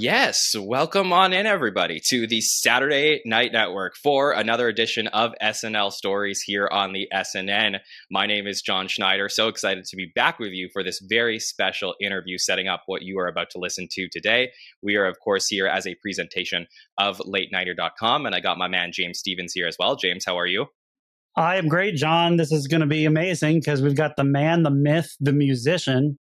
Yes, welcome on in, everybody, to the Saturday Night Network for another edition of SNL Stories here on the SNN. My name is Jon Schneider. So excited to be back with you for this very special interview setting up what you are about to listen to today. We are, of course, here as a presentation of LateNighter.com, and I got my man James Stephens here as well. James, how are you? I am great, John. This is going to be amazing because we've got the man, the myth, the musician,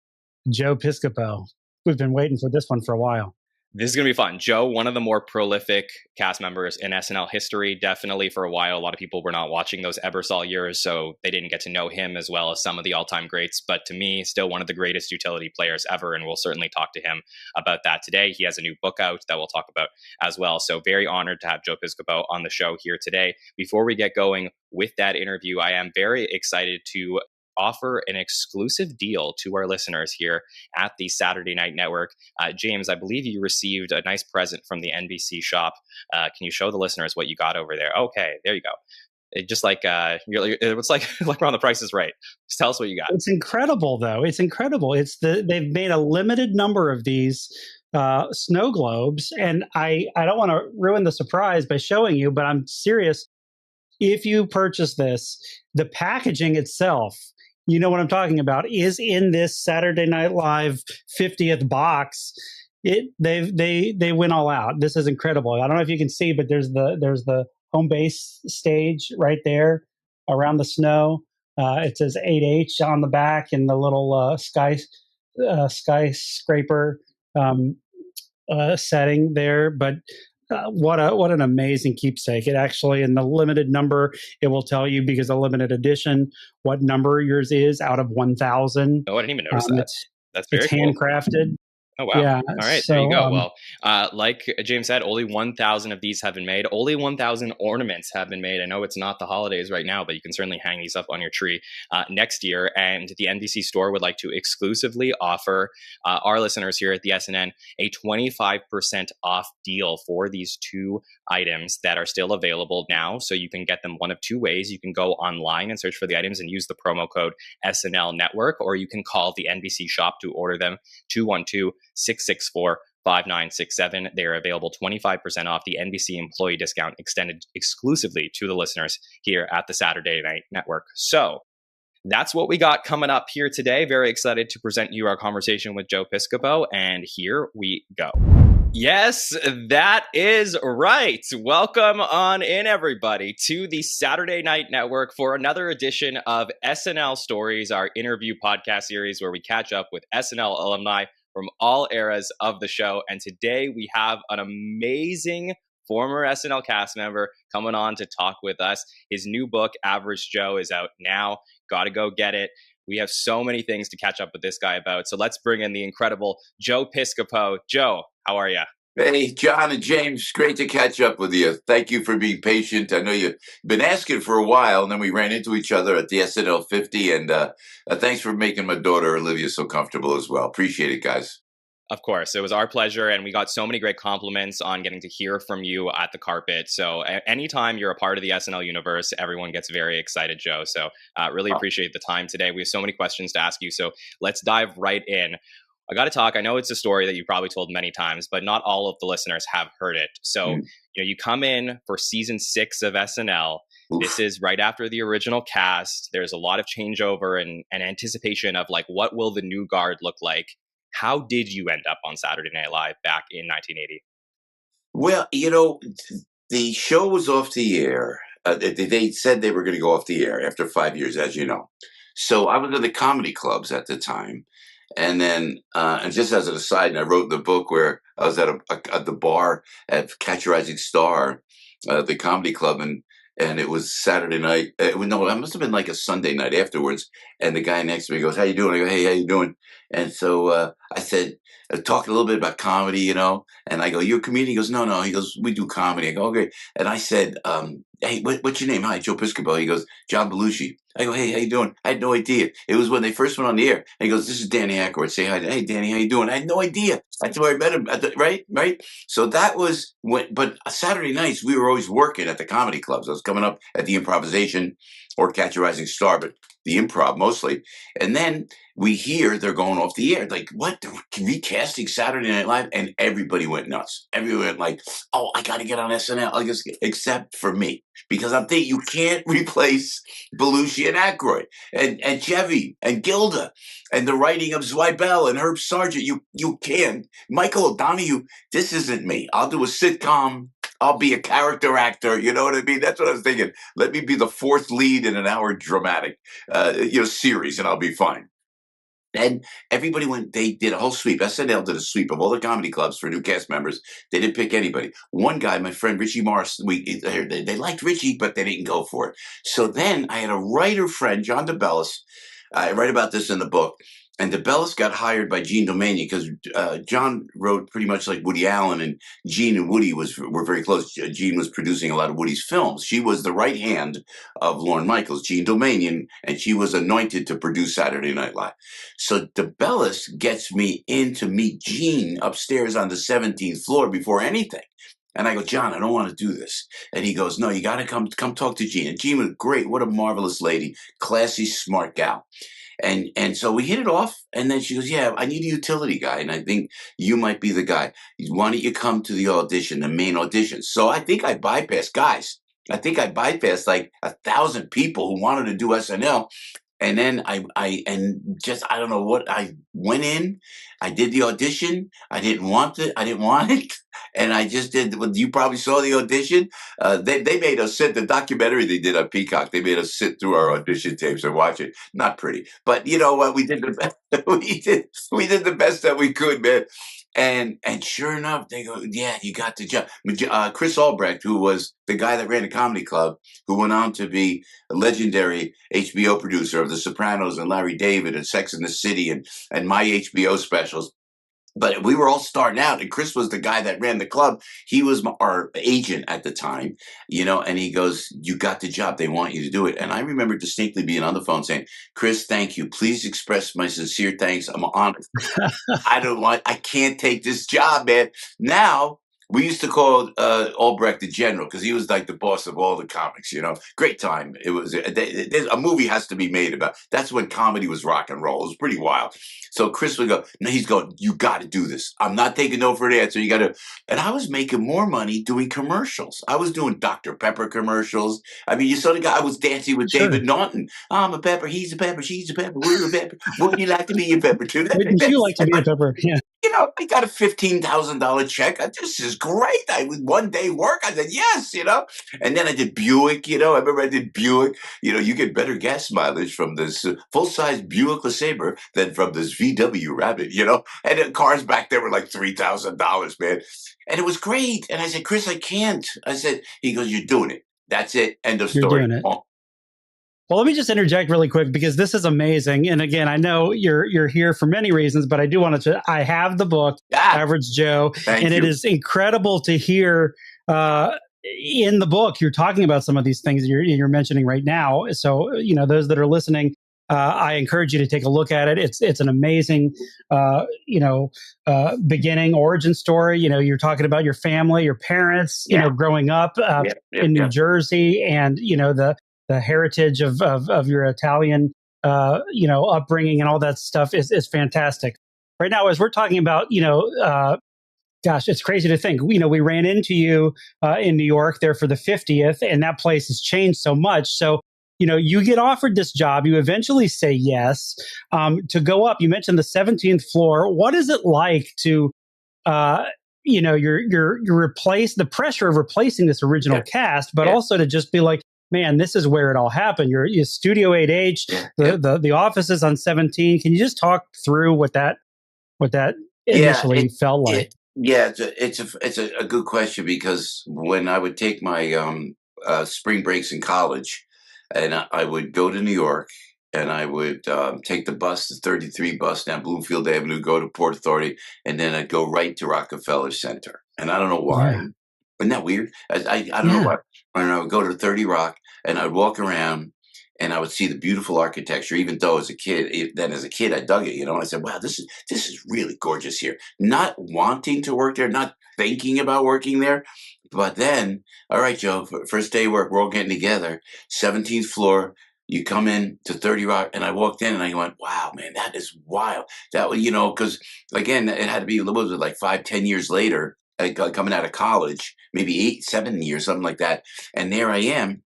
Joe Piscopo. We've been waiting for this one for a while. This is going to be fun. Joe, one of the more prolific cast members in SNL history. Definitely for a while, a lot of people were not watching those Ebersol years, so they didn't get to know him as well as some of the all-time greats. But to me, still one of the greatest utility players ever, and we'll certainly talk to him about that today. He has a new book out that we'll talk about as well. So very honored to have Joe Piscopo on the show here today. Before we get going with that interview, I am very excited to offer an exclusive deal to our listeners here at the Saturday Night Network. James, I believe you received a nice present from the NBC shop. Can you show the listeners what you got over there? Okay, there you go. It just like it's like we're on The Price is Right. Just tell us what you got. It's incredible, though. It's incredible. They've made a limited number of these snow globes, and I don't want to ruin the surprise by showing you, but I'm serious. If you purchase this, the packaging itself, you know what I'm talking about, is in this Saturday Night Live 50th box. They went all out. This is incredible. I don't know if you can see, but there's the home base stage right there around the snow. It says 8H on the back and the little skyscraper setting there. But what an amazing keepsake. It actually, in the limited number, it will tell you, because a limited edition, what number yours is out of 1,000. Oh, I didn't even notice that. That's very it's cool. handcrafted. Oh, wow. Yeah. All right. So, there you go. Well, like James said, only 1,000 of these have been made. Only 1,000 ornaments have been made. I know it's not the holidays right now, but you can certainly hang these up on your tree next year. And the NBC store would like to exclusively offer our listeners here at the SNN a 25% off deal for these two items that are still available now. So you can get them one of two ways. You can go online and search for the items and use the promo code SNL Network, or you can call the NBC shop to order them, 212-664-5967. They are available 25% off. The NBC employee discount extended exclusively to the listeners here at the Saturday Night Network. So that's what we got coming up here today. Very excited to present you our conversation with Joe Piscopo, and here we go. Yes, that is right. Welcome on in, everybody, to the Saturday Night Network for another edition of SNL Stories, our interview podcast series where we catch up with SNL alumni from all eras of the show. And today we have an amazing former SNL cast member coming on to talk with us. His new book, Average Joe, is out now. Got to go get it. We have so many things to catch up with this guy about. So let's bring in the incredible Joe Piscopo. Joe, how are you? Hey, John and James, great to catch up with you. Thank you for being patient. I know you've been asking for a while, and then we ran into each other at the SNL 50, and thanks for making my daughter Olivia so comfortable as well. Appreciate it, guys. Of course. It was our pleasure, and we got so many great compliments on getting to hear from you at the carpet. So anytime you're a part of the SNL universe, everyone gets very excited, Joe. So really appreciate the time today. We have so many questions to ask you, so let's dive right in. I got to talk. I know it's a story that you probably told many times, but not all of the listeners have heard it. So, you come in for season 6 of SNL. Oof. This is right after the original cast. There's a lot of changeover and anticipation of like, what will the new guard look like? How did you end up on Saturday Night Live back in 1980? Well, the show was off the air. They said they were going to go off the air after 5 years, as you know. So I was in the comedy clubs at the time. And then, and just as an aside, I wrote in the book where I was at the bar at Catch a Rising Star, the comedy club, and it was Saturday night. No, it must have been like a Sunday night afterwards. And the guy next to me goes, "How you doing?" I go, "Hey, how you doing?" And so I said, talked a little bit about comedy, and I go, "You're a comedian?" He goes, "No." He goes, "We do comedy." I go, "Okay." And I said, "Hey, what's your name?" "Hi, Joe Piscopo." He goes, "John Belushi." I go, "Hey, how you doing?" I had no idea. It was when they first went on the air. And he goes, "This is Danny Aykroyd." Say hi. "Hey, Danny, how you doing?" I had no idea. That's where I met him. Right. So that was when. But Saturday nights we were always working at the comedy clubs. I was coming up at the Improvisation or Catch a Rising Star. But the improv mostly. And then we hear they're going off the air. Like, what? They're recasting Saturday Night Live? And everybody went nuts. Everyone went like, oh, I got to get on SNL. I guess, except for me. Because I'm thinking you can't replace Belushi and Aykroyd and Chevy and Gilda and the writing of Zweibel and Herb Sargent. You can. Michael O'Donoghue, this isn't me. I'll do a sitcom. I'll be a character actor. You know what I mean? That's what I was thinking. Let me be the fourth lead in an hour dramatic, series, and I'll be fine. And everybody went, they did a whole sweep. SNL did a sweep of all the comedy clubs for new cast members. They didn't pick anybody. One guy, my friend Richie Morris, they liked Richie, but they didn't go for it. So then I had a writer friend, John DeBellis. I write about this in the book. And DeBellis got hired by Gene Domanian because John wrote pretty much like Woody Allen, and Gene and Woody were very close. Gene was producing a lot of Woody's films. She was the right hand of Lorne Michaels, Gene Domanian, and she was anointed to produce Saturday Night Live. So DeBellis gets me in to meet Gene upstairs on the 17th floor before anything. And I go, John, I don't want to do this. And he goes, no, you got to come talk to Gene. And Gene was great. What a marvelous lady, classy, smart gal. And so we hit it off, and then she goes, yeah, I need a utility guy, and I think you might be the guy. Why don't you come to the audition, the main audition? So I think I bypassed guys. I think I bypassed like 1,000 people who wanted to do SNL. And then I don't know what, I went in, I did the audition. I didn't want it. And I just did, well, you probably saw the audition. They made us sit, the documentary they did on Peacock, they made us sit through our audition tapes and watch it. Not pretty, but you know what? We did the best. we did the best that we could, man. And sure enough, they go, yeah, you got the job. Chris Albrecht, who was the guy that ran the comedy club, who went on to be a legendary HBO producer of The Sopranos and Larry David and Sex and the City and my HBO specials. But we were all starting out, and Chris was the guy that ran the club. He was our agent at the time, and he goes, you got the job. They want you to do it. And I remember distinctly being on the phone saying, Chris, thank you. Please express my sincere thanks. I'm honored. I can't take this job, man. Now, we used to call Albrecht the general because he was like the boss of all the comics, Great time. It was a movie has to be made about. That's when comedy was rock and roll. It was pretty wild. So Chris would go, no, he's going, you got to do this. I'm not taking no for an answer. You got to. And I was making more money doing commercials. I was doing Dr. Pepper commercials. I mean, you saw the guy, I was dancing with David Naughton. I'm a pepper. He's a pepper. She's a pepper. We're a pepper. Would you like to be a pepper too? Wouldn't you like to be a pepper? Yeah. I got a $15,000 check. This is great. I was one day work. I said, yes, And then I did Buick, I remember I did Buick. You get better gas mileage from this full-size Buick LeSabre than from this VW Rabbit, And the cars back there were like $3,000, man. And it was great. And I said, Chris, I can't. I said, he goes, you're doing it. That's it. End of story. You're doing it. Well, let me just interject really quick because this is amazing. And again, I know you're here for many reasons, but I do want to. I have the book, Average Joe, and it is incredible to hear in the book you're talking about some of these things you're mentioning right now. So those that are listening, I encourage you to take a look at it. It's an amazing beginning origin story. You're talking about your family, your parents, growing up in New Jersey, and the heritage of your Italian, upbringing and all that stuff is fantastic. Right now, as we're talking about, gosh, it's crazy to think. We ran into you in New York there for the 50th, and that place has changed so much. So, you get offered this job. You eventually say yes to go up. You mentioned the 17th floor. What is it like to, you're replace the pressure of replacing this original cast, but also to just be like, man, this is where it all happened. You're Studio 8H. The office is on 17. Can you just talk through what that initially felt like? It's a good question, because when I would take my spring breaks in college, and I would go to New York, and I would take the bus, the 33 bus down Bloomfield Avenue, go to Port Authority, and then I'd go right to Rockefeller Center. And I don't know why. Yeah. Isn't that weird? I don't know why. And I would go to 30 Rock, and I'd walk around, and I would see the beautiful architecture. Even though as a kid, I dug it. I said, "Wow, this is really gorgeous here." Not wanting to work there, not thinking about working there, but then, all right, Joe, first day of work, we're all getting together. 17th floor. you come in to 30 Rock, and I walked in and I went, wow, man, that is wild. That was, because again, it had to be, what was it, like 5, 10 years later, coming out of college, maybe 8, 7 years, something like that. And there I am.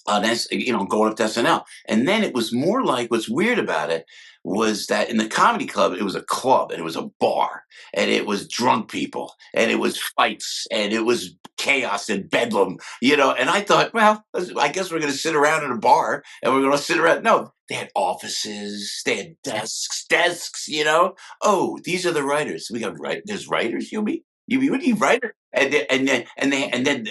That's, going up to SNL. And then it was more like, what's weird about it was that in the comedy club, it was a club and it was a bar and it was drunk people and it was fights and it was chaos and bedlam, and I thought, well, I guess we're going to sit around in a bar and we're going to sit around. No, they had offices, they had desks, Oh, these are the writers. We got there's writers, you mean? What do you write? And then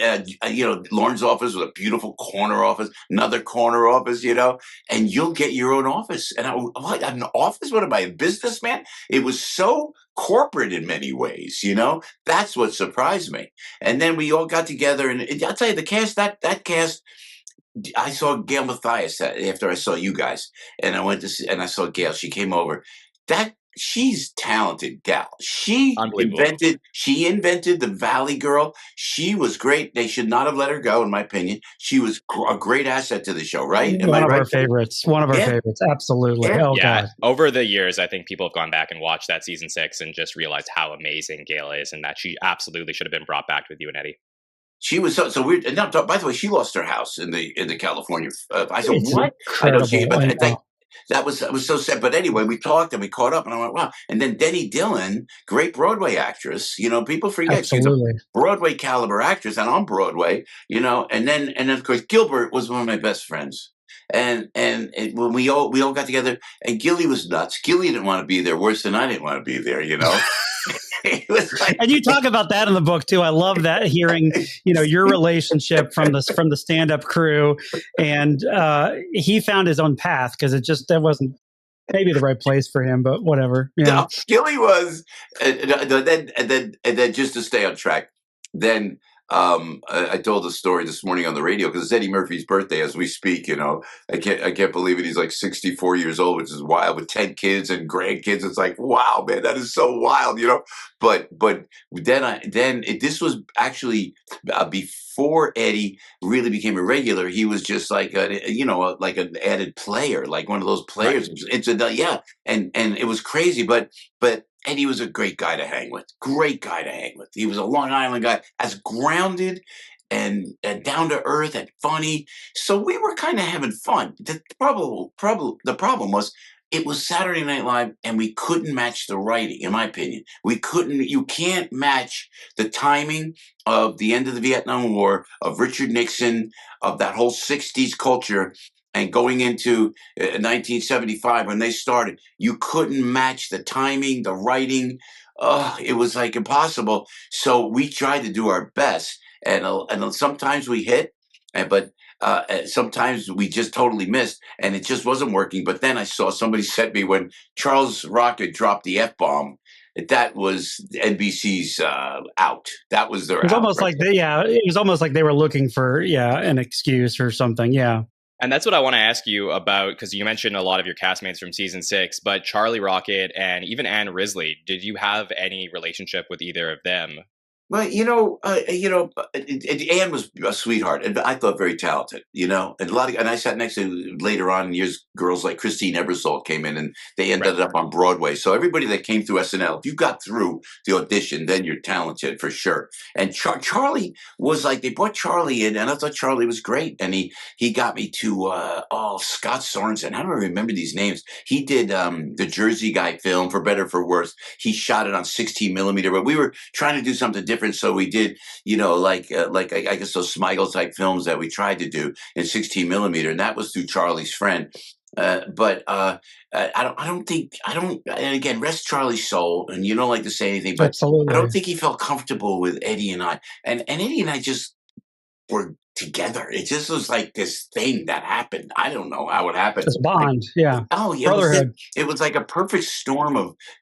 Lauren's office was a beautiful corner office, another corner office, and you'll get your own office. And what, an office? What am I, a businessman? It was so corporate in many ways, That's what surprised me. And then we all got together, and I'll tell you, the cast, that cast. I saw Gail Mathias after I saw you guys, and I went to see, and I saw Gail. She came over. She's talented gal. She invented the Valley Girl. She was great. They should not have let her go, in my opinion. She was a great asset to the show, right? One of our favorites. Absolutely. Yeah. God. Over the years, I think people have gone back and watched that season 6 and just realized how amazing Gail is, and that she absolutely should have been brought back with you and Eddie. She was so weird. And now, by the way, she lost her house in the California. I said, It's what? Incredible. That was so sad. But anyway, we talked and we caught up, and I went, wow. And then Denny Dillon, great Broadway actress. People forget Absolutely. She's a Broadway caliber actress, and on Broadway. And then of course Gilbert was one of my best friends. And when we all got together, and Gilly was nuts. Gilly didn't want to be there worse than I didn't want to be there. And you talk about that in the book too. I love that, hearing your relationship from the stand-up crew, and he found his own path because that wasn't maybe the right place for him, but whatever. No, Gilly was, and then just to stay on track, then. I told a story this morning on the radio because it's Eddie Murphy's birthday as we speak. I can't believe it. He's like 64 years old, which is wild, with 10 kids and grandkids. It's like, wow, man, that is so wild, But this was actually before Eddie really became a regular. He was just like like an added player, like one of those players. Right. And it was crazy, but. Eddie was a great guy to hang with. He was a Long Island guy, as grounded and down to earth and funny. So we were kind of having fun. The problem was, it was Saturday Night Live, and we couldn't match the writing, in my opinion. You can't match the timing of the end of the Vietnam War, of Richard Nixon, of that whole 60s culture. And going into 1975, when they started, you couldn't match the timing, the writing. It was like impossible. So we tried to do our best, and sometimes we hit, but sometimes we just totally missed, and it just wasn't working. But then I saw somebody sent me when Charles Rocket dropped the F-bomb. That was NBC's out. That was their. It was almost like it was almost like they were looking for an excuse or something. Yeah. And that's what I want to ask you about, because you mentioned a lot of your castmates from season 6, but Charlie Rocket and even Ann Risley, did you have any relationship with either of them? Well, Ann was a sweetheart, and I thought very talented, and and I sat next to, later on in years, girls like Christine Ebersole came in, and they ended up on Broadway. So everybody that came through SNL, if you got through the audition, then you're talented for sure. And Charlie was like, they brought Charlie in, and I thought Charlie was great. And he got me to Scott Sorensen. I don't remember these names. He did the Jersey Guy film, For Better for Worse. He shot it on 16 millimeter, but we were trying to do something different. So we did, like I guess those Smigel type films that we tried to do in 16 millimeter, and that was through Charlie's friend. But I don't. And again, rest Charlie's soul. And you don't like to say anything, but Absolutely. I don't think he felt comfortable with Eddie and I. And Eddie and I just were together. It just was like this thing that happened. I don't know how it happened. This bond, yeah. Oh, yeah. Brotherhood. It was like a perfect storm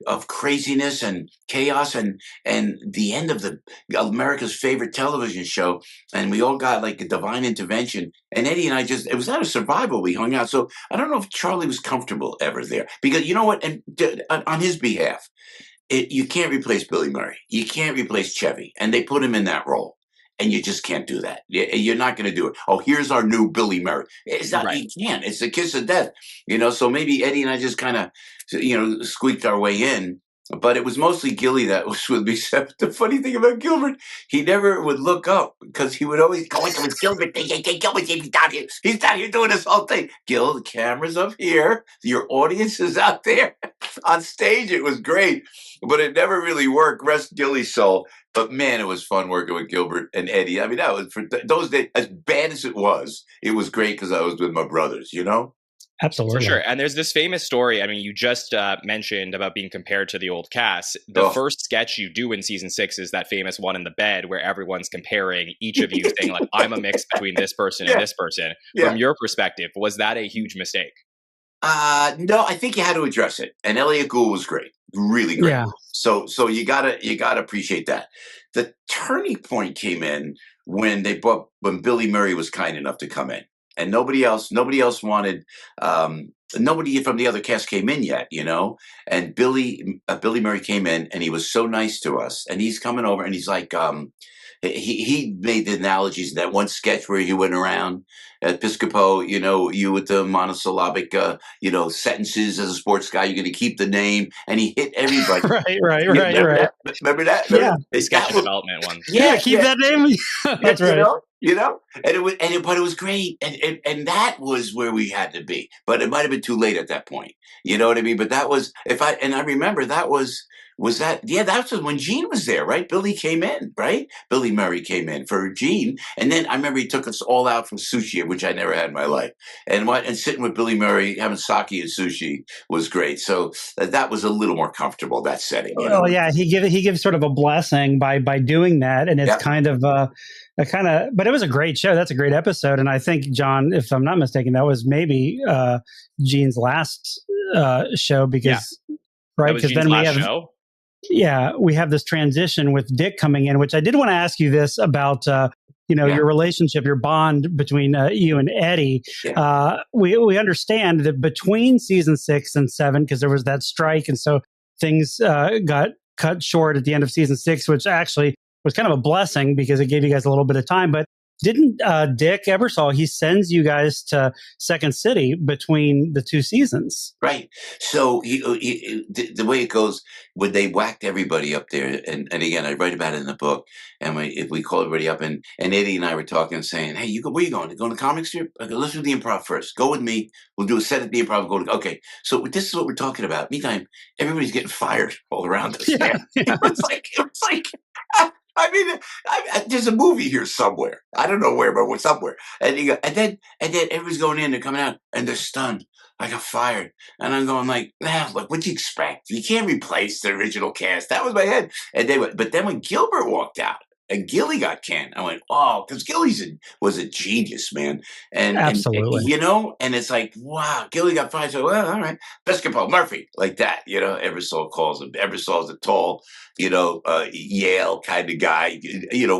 of craziness and chaos, and the end of the America's favorite television show. And we all got like a divine intervention. And Eddie and I it was out of survival. We hung out. So I don't know if Charlie was comfortable ever there, because you know what? And on his behalf, you can't replace Billy Murray. You can't replace Chevy. And they put him in that role. And you just can't do that. You're not going to do it. Oh, here's our new Billy Murray. It's not. Right. You can't. It's the kiss of death. So maybe Eddie and I just kind of, squeaked our way in. But it was mostly Gilly that was with me. The funny thing about Gilbert, he never would look up because he would always go into his Gilbert. Gilbert, he's down here. He's down here doing this whole thing. Gil, the camera's up here. Your audience is out there. On stage, it was great. But it never really worked. Rest Gilly's soul. But man, it was fun working with Gilbert and Eddie. I mean, that was for those days, as bad as it was great because I was with my brothers, Absolutely. For sure. And there's this famous story. I mean, you just mentioned about being compared to the old cast. The first sketch you do in season 6 is that famous one in the bed where everyone's comparing each of you saying, like, I'm a mix between this person and this person. Yeah. From your perspective, was that a huge mistake? No, I think you had to address it. And Elliot Gould was great. Really great. Yeah. So you gotta appreciate that. The turning point came in when Billy Murray was kind enough to come in. And nobody else wanted, nobody from the other cast came in yet, and Billy Murray came in and he was so nice to us, and he's coming over and he's like, he made the analogies in that one sketch where he went around at Piscopo, you with the monosyllabic, sentences as a sports guy, you're going to keep the name, and he hit everybody. Right. Remember that? Yeah. The sketch development one. Yeah, keep that name. That's right. But it was great, and that was where we had to be. But it might have been too late at that point. You know what I mean? But that was I remember that was that's when Gene was there, right? Billy came in, right? Billy Murray came in for Gene, and then I remember he took us all out from sushi, which I never had in my life, and sitting with Billy Murray having sake and sushi was great. So that was a little more comfortable, that setting. Well, yeah, he gives sort of a blessing by doing that, and it's kind of but it was a great show. That's a great episode, and I think, John, if I'm not mistaken, that was maybe Gene's last show because right, because then we have show? Yeah, we have this transition with Dick coming in, which I did want to ask you this about, your relationship, your bond between you and Eddie. Yeah. We understand that between season 6 and 7, because there was that strike, and so things got cut short at the end of season 6, which actually was kind of a blessing because it gave you guys a little bit of time. But didn't Dick Ebersol, he sends you guys to Second City between the 2 seasons. Right. So the way it goes, when they whacked everybody up there, and again, I write about it in the book, and we call everybody up, and Eddie and I were talking and saying, hey, where are you going? Going to comic strip? Okay, let's do the improv first. Go with me. We'll do a set at the improv. Okay. So this is what we're talking about. Meantime, everybody's getting fired all around us. Yeah. It's like I mean, there's a movie here somewhere. I don't know where, but somewhere. And then everybody's going in, they're coming out, and they're stunned. I got fired, and I'm going like, look, what'd you expect? You can't replace the original cast. That was my head. And but then when Gilbert walked out and Gilly got canned, I went, oh, because Gilly was a genius, man. And absolutely, and it's like, wow, Gilly got fired. So, well, all right, Piscopo, Murphy, like that, Ebersol calls him. Ebersol's a tall, Yale kind of guy,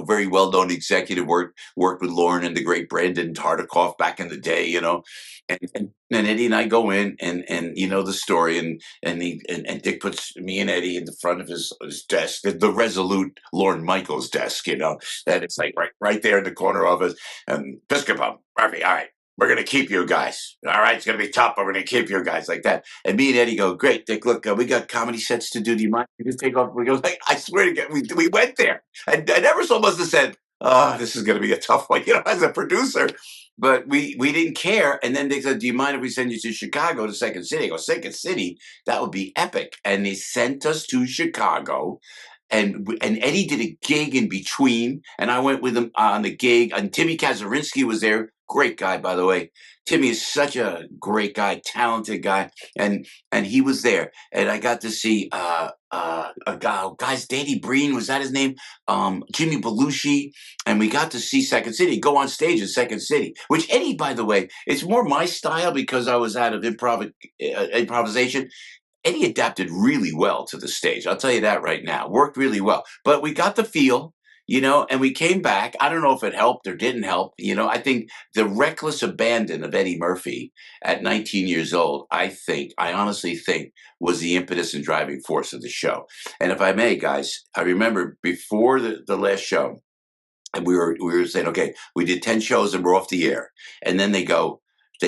very well-known executive, worked with Lauren and the great Brandon Tartikoff back in the day, and Eddie and I go in and the story, and Dick puts me and Eddie in the front of his desk, the resolute Lorne Michaels desk, and it's like right there in the corner of us, and Piscopo, Murphy, all right. We're going to keep you guys. All right, it's going to be tough, but we're going to keep you guys like that. And me and Eddie go, great, Dick, look, we got comedy sets to do. Do you mind? We just take off. We go, like, I swear to God, we went there. And Ebersol must have said, oh, this is going to be a tough one, as a producer. But we didn't care. And then they said, do you mind if we send you to Chicago, to Second City? I go, Second City? That would be epic. And they sent us to Chicago. And Eddie did a gig in between, and I went with him on the gig. And Timmy Kazurinsky was there. Great guy, by the way. Timmy is such a great guy, talented guy, and he was there. And I got to see a guy, guys, Danny Breen, was that his name? Jimmy Belushi, and we got to see Second City, go on stage in Second City. Which Eddie, by the way, it's more my style because I was out of improvisation. Eddie adapted really well to the stage. I'll tell you that right now. Worked really well. But we got the feel, and we came back. I don't know if it helped or didn't help. I think the reckless abandon of Eddie Murphy at 19 years old, I honestly think, was the impetus and driving force of the show. And if I may, guys, I remember before the last show, And we were saying, okay, we did 10 shows and we're off the air. And then they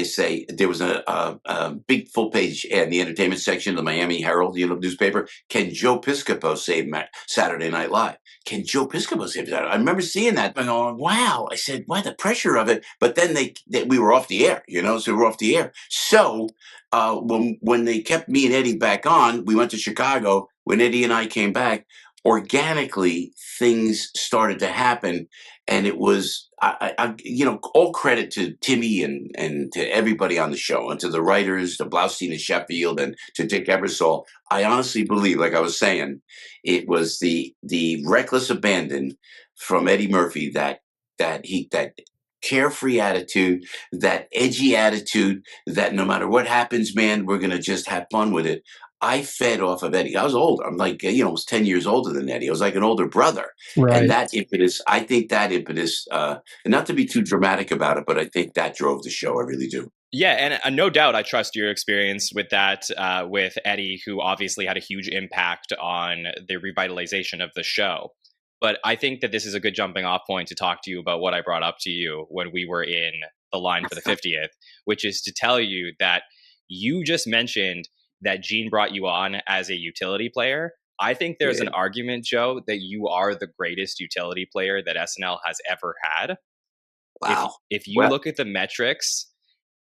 say there was a big full page ad in the entertainment section of the Miami Herald, newspaper. Can Joe Piscopo save Saturday Night Live? Can Joe Piscopo save that? I remember seeing that and going, wow. I said, why the pressure of it? But then we were off the air, so we were off the air. So when they kept me and Eddie back on, we went to Chicago. When Eddie and I came back, organically things started to happen, and it was all credit to Timmy and to everybody on the show, and to the writers, to Blaustein and Sheffield, and to Dick Ebersol. I honestly believe, like I was saying, it was the reckless abandon from Eddie Murphy, that carefree attitude, that edgy attitude, that no matter what happens, man, we're gonna just have fun with it. I fed off of Eddie. I was older. I'm like, I was 10 years older than Eddie. I was like an older brother. Right. And that impetus, I think that impetus, and not to be too dramatic about it, but I think that drove the show. I really do. Yeah, and no doubt I trust your experience with that, with Eddie, who obviously had a huge impact on the revitalization of the show. But I think that this is a good jumping off point to talk to you about what I brought up to you when we were in the line for the 50th, which is to tell you that you just mentioned that Gene brought you on as a utility player. I think there's an argument, Joe, that you are the greatest utility player that SNL has ever had. Wow. If you look at the metrics,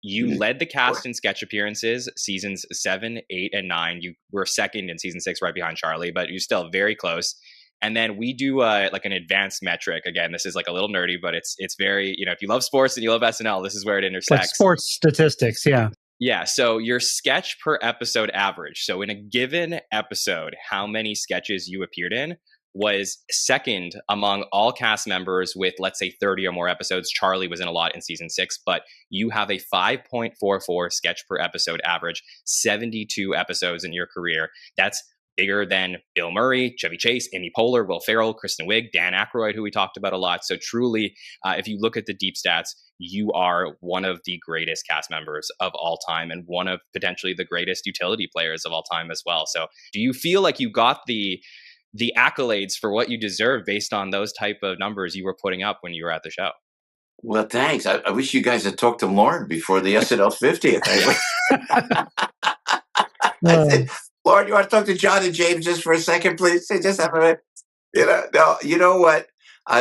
you led the cast in sketch appearances, seasons 7, 8, and 9. You were second in season 6, right behind Charlie, but you're still very close. And then we do like an advanced metric. Again, this is like a little nerdy, but it's very, if you love sports and you love SNL, this is where it intersects. Like sports statistics, yeah. Yeah, so your sketch per episode average. So in a given episode, how many sketches you appeared in was second among all cast members with, let's say, 30 or more episodes. Charlie was in a lot in season 6, but you have a 5.44 sketch per episode average, 72 episodes in your career. That's bigger than Bill Murray, Chevy Chase, Amy Poehler, Will Ferrell, Kristen Wiig, Dan Aykroyd, who we talked about a lot. So truly, if you look at the deep stats, you are one of the greatest cast members of all time and one of potentially the greatest utility players of all time as well. So do you feel like you got the accolades for what you deserve based on those type of numbers you were putting up when you were at the show? Well, thanks. I wish you guys had talked to Lauren before the SNL 50th. I said, Lauren, you want to talk to John and James just for a second, please? Just have a minute. No, you know what?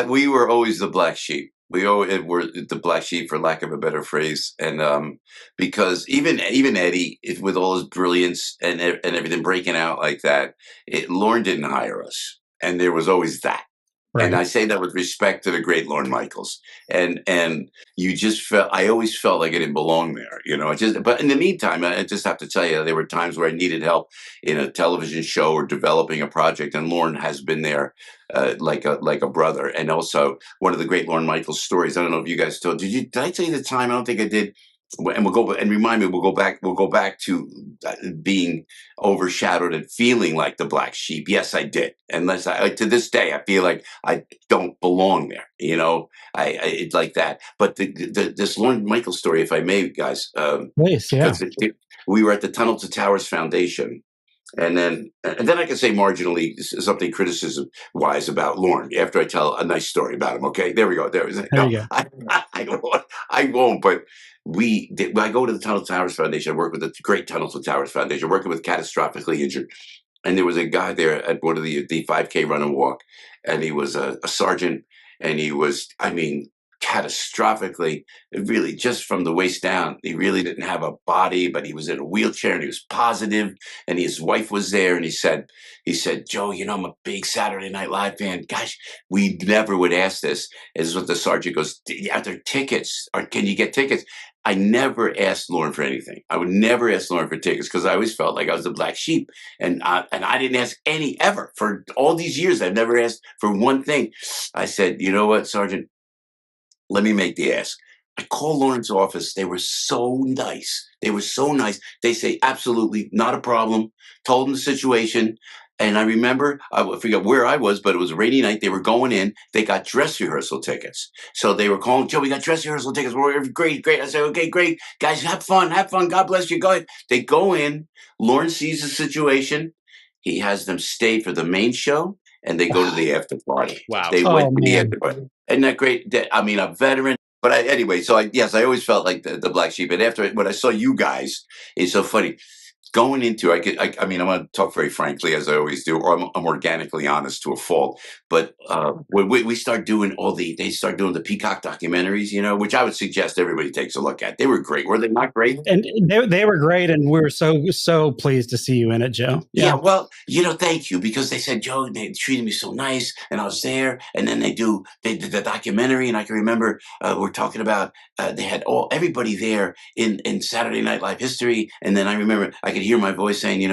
We were always the black sheep. We always were the black sheep, for lack of a better phrase. And because even Eddie, with all his brilliance and everything breaking out like that, Lauren didn't hire us. And there was always that. Right. And I say that with respect to the great Lorne Michaels. And you just I always felt like I didn't belong there, but in the meantime, I just have to tell you, there were times where I needed help in a television show or developing a project. And Lorne has been there like a brother. And also one of the great Lorne Michaels stories. I don't know if you guys told, did I tell you the time? I don't think I did. And we'll go back to being overshadowed and feeling like the black sheep. Yes, I did. Unless to this day, I feel like I don't belong there. It's like that. But this Lorne Michaels story, if I may, guys, please, yeah. We were at the Tunnel to Towers Foundation. And then I can say marginally something criticism wise about Lorne after I tell a nice story about him. Okay, there we go. There you go. I won't. But I go to the Tunnel to Towers Foundation. I work with the great Tunnel to Towers Foundation, working with catastrophically injured. And there was a guy there at one of the 5K run and walk, and he was a sergeant, and he was, catastrophically, really just from the waist down. He really didn't have a body, but he was in a wheelchair and he was positive, and his wife was there. And he said, Joe, I'm a big Saturday Night Live fan. Gosh, we never would ask this. This is what the sergeant goes, are there tickets? Or can you get tickets? I never asked Lorne for anything. I would never ask Lorne for tickets because I always felt like I was the black sheep. And I didn't ask any ever. For all these years, I've never asked for one thing. I said, you know what, Sergeant? Let me make the ask. I called Lorne's office. They were so nice. They say, absolutely, not a problem. Told them the situation. And I remember, I forget where I was, but it was a rainy night. They were going in. They got dress rehearsal tickets. So they were calling, Joe, we got dress rehearsal tickets. We're great. I said, okay, great. Guys, have fun. God bless you. Go ahead. They go in. Lorne sees the situation. He has them stay for the main show, and they go to the after party. Wow. They went to the after party. Isn't that great? I mean, a veteran. But anyway, so yes, I always felt like the black sheep. And after when I saw you guys, it's so funny. Going into, I mean, I'm going to talk very frankly, as I always do, or I'm organically honest to a fault. But when we start doing they start doing the Peacock documentaries, which I would suggest everybody takes a look at. They were great. Were they not great? And they were great, and we were so pleased to see you in it, Joe. Yeah, well, thank you, because they said, Joe, they treated me so nice, and I was there, and then they did the documentary, and I can remember we're talking about they had everybody there in Saturday Night Live history, and then I remember I could hear my voice saying,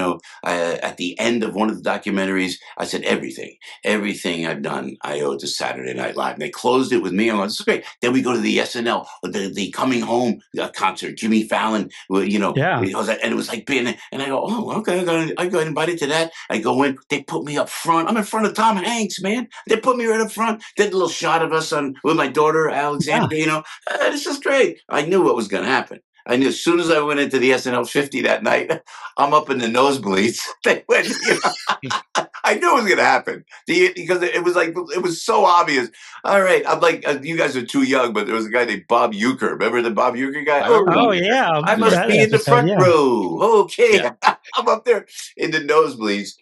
at the end of one of the documentaries, I said everything I've done, I owe to Saturday Night Live. And they closed it with me. I'm like, this is great. Then we go to the SNL, the Coming Home concert, Jimmy Fallon, Yeah. and it was like being, and I go, oh, okay, I got invited to that. I go in, they put me up front. I'm in front of Tom Hanks, man. They put me right up front. Did a little shot of us with my daughter, Alexandra, this is great. I knew what was going to happen. I knew as soon as I went into the SNL 50 that night, I'm up in the nosebleeds. They went, I knew it was going to happen because it was so obvious. All right, I'm like, you guys are too young, but there was a guy named Bob Uecker. Remember the Bob Uecker guy? Oh yeah, I must be in the front row. Okay, Yeah. I'm up there in the nosebleeds.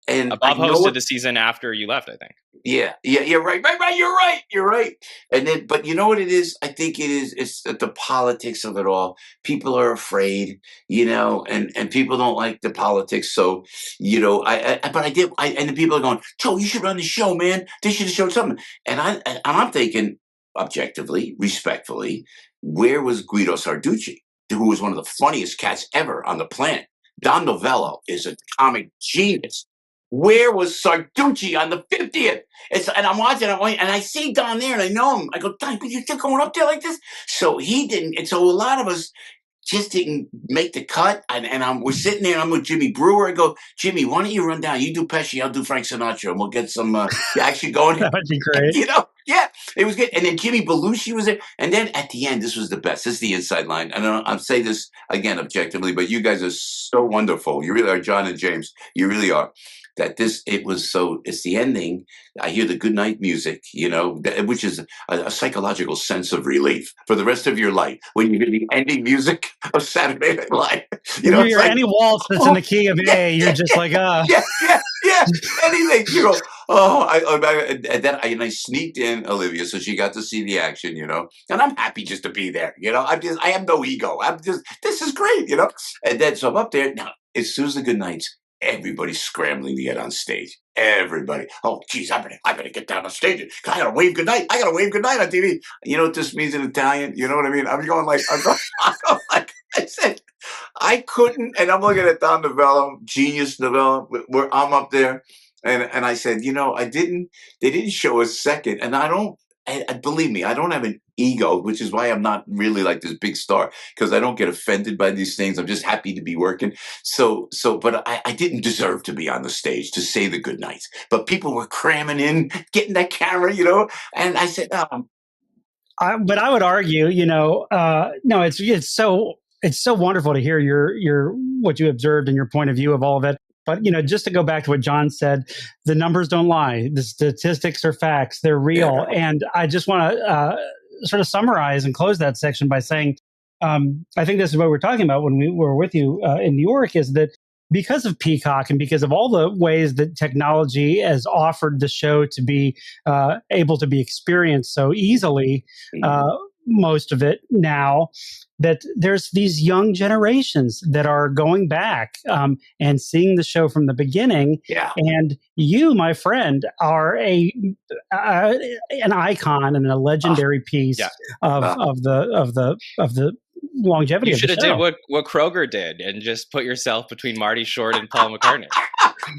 And Bob hosted the season after you left, I think. Yeah, right. You're right. And then, but you know what it is? I think it's the politics of it all. People are afraid, and people don't like the politics. So, but and the people are going, Joe, you should run the show, man. They should have showed something. And I'm thinking, objectively, respectfully, where was Guido Sarducci, who was one of the funniest cats ever on the planet? Don Novello is a comic genius. Where was Sarducci on the 50th? And I'm watching, and I see Don there, and I know him. I go, Don, but you're still going up there like this? So he didn't. And so a lot of us just didn't make the cut. And we're sitting there, and I'm with Jimmy Brewer. I go, Jimmy, why don't you run down? You do Pesci, I'll do Frank Sinatra, and we'll get some action going. That would be great. Yeah, it was good. And then Jimmy Belushi was there. And then at the end, this was the best. This is the inside line. And I'll say this again objectively, but you guys are so wonderful. You really are, Jon and James. You really are. It's the ending. I hear the goodnight music, which is a psychological sense of relief for the rest of your life. When you hear the ending music of Saturday Night Live, you hear any waltz that's in the key of A, you're just like, yeah, anything, and then I sneaked in Olivia, so she got to see the action, and I'm happy just to be there, I have no ego. This is great, and then so I'm up there now. As soon as the good nights, everybody's scrambling to get on stage. Everybody. Oh, geez, I better get down on stage. I gotta wave goodnight. I gotta wave goodnight on TV. You know what this means in Italian? You know what I mean? I'm going like I said, I couldn't, and I'm looking at Don Novello, genius Novello, where I'm up there, and I said, they didn't show a second, and I don't. Believe me, I don't have an ego, which is why I'm not really like this big star, because I don't get offended by these things. I'm just happy to be working. But I didn't deserve to be on the stage to say the good nights. But people were cramming in, getting that camera, and I said, but I would argue, no, it's so wonderful to hear your what you observed and your point of view of all of it. But, just to go back to what Jon said, the numbers don't lie. The statistics are facts. They're real. Yeah. And I just want to sort of summarize and close that section by saying, I think this is what we're talking about when we were with you in New York, is that because of Peacock and because of all the ways that technology has offered the show to be able to be experienced so easily, most of it now, that there's these young generations that are going back and seeing the show from the beginning. Yeah. And you, my friend, are an icon and a legendary piece of the longevity of the show. You should have did what Kroger did and just put yourself between Marty Short and Paul McCartney.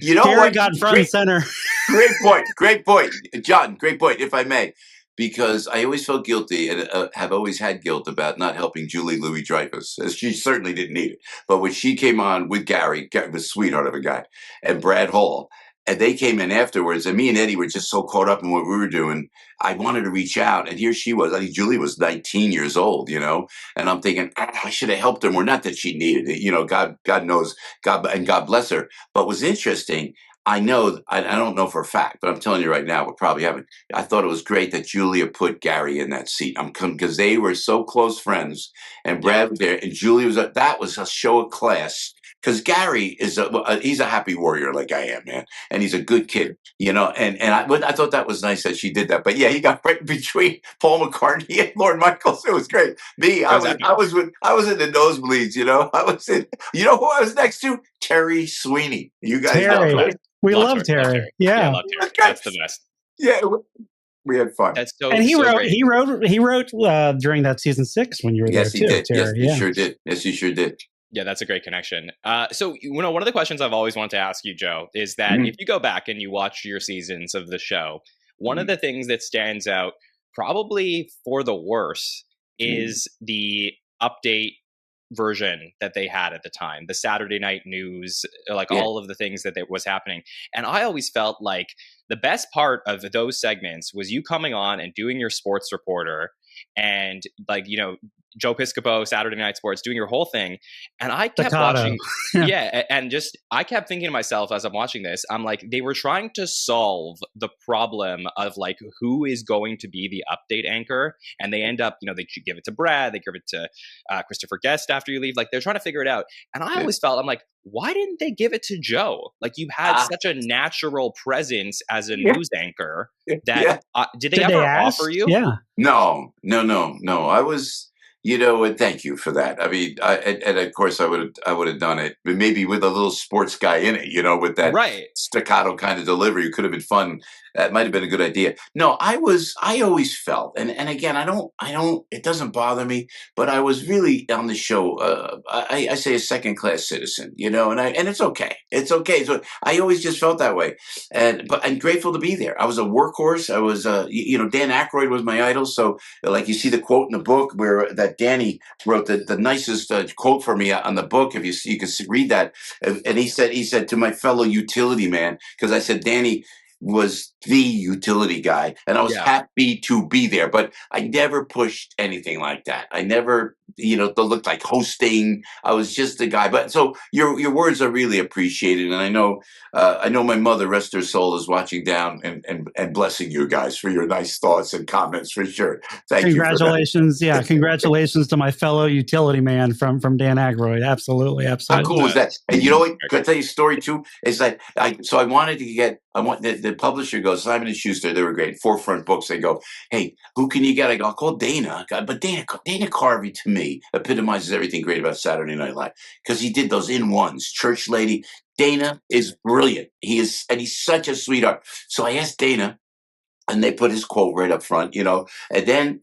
Gary got front and center. Great point. Jon, great point, if I may. Because I always felt guilty and have always had guilt about not helping Julie Louis-Dreyfus, as she certainly didn't need it. But when she came on with Gary was a sweetheart of a guy, and Brad Hall, and they came in afterwards, and me and Eddie were just so caught up in what we were doing, I wanted to reach out, and here she was. I think Julie was 19 years old, and I'm thinking, I should have helped her more. Not that she needed it, God knows, God bless her. But it was interesting. I know, I don't know for a fact, but I'm telling you right now, we probably haven't. I thought it was great that Julia put Gary in that seat. Because they were so close friends, and Brad was there, and Julia was. That was a show of class. Because Gary is he's a happy warrior like I am, man, and he's a good kid, And I thought that was nice that she did that. But yeah, he got right between Paul McCartney and Lorne Michaels. It was great. Me, I was in the nosebleeds, I was in. You know who I was next to? Terry Sweeney. You guys know, Terry. right? We love Terry. Yeah, love Terry. That's the best. Yeah, we had fun. That's so. And he so wrote. great. He wrote during that season 6 when you were there too. Yes, he did. Terry. Yes, he sure did. Yes, he sure did. Yeah, that's a great connection. So, one of the questions I've always wanted to ask you, Joe, is that if you go back and you watch your seasons of the show, one of the things that stands out, probably for the worse, is the update version that they had at the time, the Saturday night news, all of the things that was happening. And I always felt like the best part of those segments was you coming on and doing your sports reporter and Joe Piscopo, Saturday Night Sports, doing your whole thing. And I kept watching. I kept thinking to myself as I'm watching this, I'm like, they were trying to solve the problem of who is going to be the update anchor. And they end up, they give it to Brad, they give it to Christopher Guest after you leave. They're trying to figure it out. And I always felt, I'm like, why didn't they give it to Joe? You had such a natural presence as a news anchor that did they ever offer you? Yeah. No. I was, and thank you for that. I mean, and of course I would have done it, but maybe with a little sports guy in it, with that staccato kind of delivery. It could have been fun. That might have been a good idea. No, I always felt, and again, I don't, it doesn't bother me, but I was really on the show, I say a second class citizen, and it's okay. It's okay. So I always just felt that way. And grateful to be there. I was a workhorse. I was, Dan Aykroyd was my idol. So you see the quote in the book where that Danny wrote the nicest quote for me on the book. If you can read that. And he said to my fellow utility man, because I said, Danny was the utility guy, and I was happy to be there, but I never pushed anything like that. I never, looked like hosting. I was just the guy. But so your words are really appreciated, and I know my mother, rest her soul, is watching down and blessing you guys for your nice thoughts and comments for sure. Thank you. Congratulations, congratulations to my fellow utility man from Dan Aykroyd. Absolutely. How cool was that? And you know what? Can I tell you a story too? Is that I wanted to get. The publisher goes, Simon & Schuster, they were great, Forefront Books. They go, hey, who can you get? I go, I'll call Dana. But Dana Carvey, to me, epitomizes everything great about Saturday Night Live, because he did those in-ones, Church Lady. Dana is brilliant. And he's such a sweetheart. So I asked Dana, and they put his quote right up front, and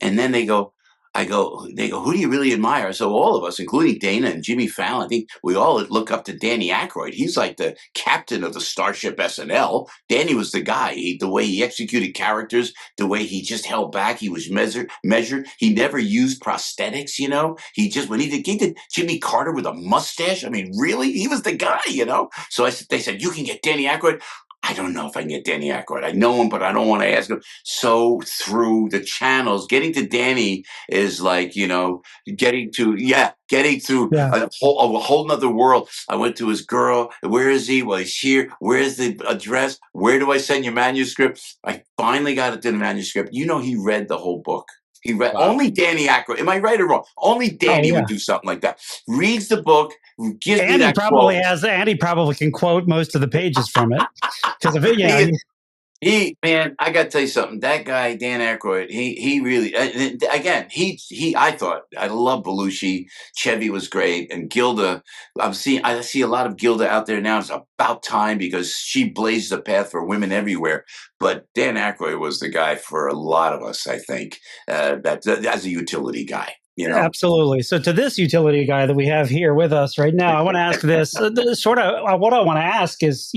then they go, who do you really admire? So all of us, including Dana and Jimmy Fallon, I think we all look up to Danny Aykroyd. He's like the captain of the starship SNL. Danny was the guy. The way he executed characters, the way he just held back, he was measured. He never used prosthetics, He just, when he did Jimmy Carter with a mustache, I mean, really? He was the guy, So they said, you can get Danny Aykroyd. I don't know if I can get Danny Aykroyd. I know him, but I don't want to ask him. So through the channels, getting to Danny is getting through a whole nother world. I went to his girl. Where is he? Well, he's here. Where's the address? Where do I send your manuscript? I finally got it to the manuscript. He read the whole book. He read only Danny Aykroyd. Am I right or wrong? Only Danny would do something like that. Reads the book, gives me that quote. Andy probably can quote most of the pages from it. Because of it, man, I got to tell you something. That guy, Dan Aykroyd, he really, again, I thought, I love Belushi. Chevy was great. And Gilda, I see a lot of Gilda out there now. It's about time, because she blazed the path for women everywhere. But Dan Aykroyd was the guy for a lot of us, I think, that as a utility guy. Absolutely. So to this utility guy that we have here with us right now, I want to ask this. Sort of what I want to ask is,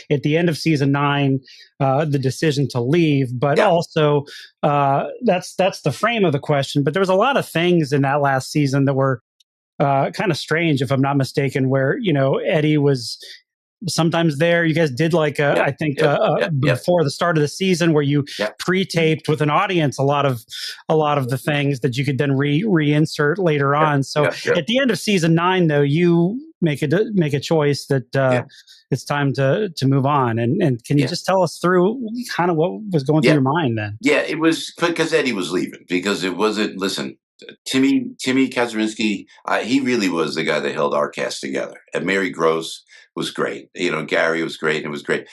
at the end of season 9, the decision to leave, but also that's the frame of the question. But there was a lot of things in that last season that were kind of strange, if I'm not mistaken, where Eddie was sometimes there. You guys did before the start of the season, where you pre-taped with an audience a lot of the things that you could then reinsert later on. So at the end of season 9, though, you make a choice that it's time to move on. And can you just tell us through kind of what was going through your mind then? Yeah, it was because Eddie was leaving, because it wasn't. Listen, Timmy Kazurinsky, he really was the guy that held our cast together. And Mary Gross was great. Gary was great. It was great.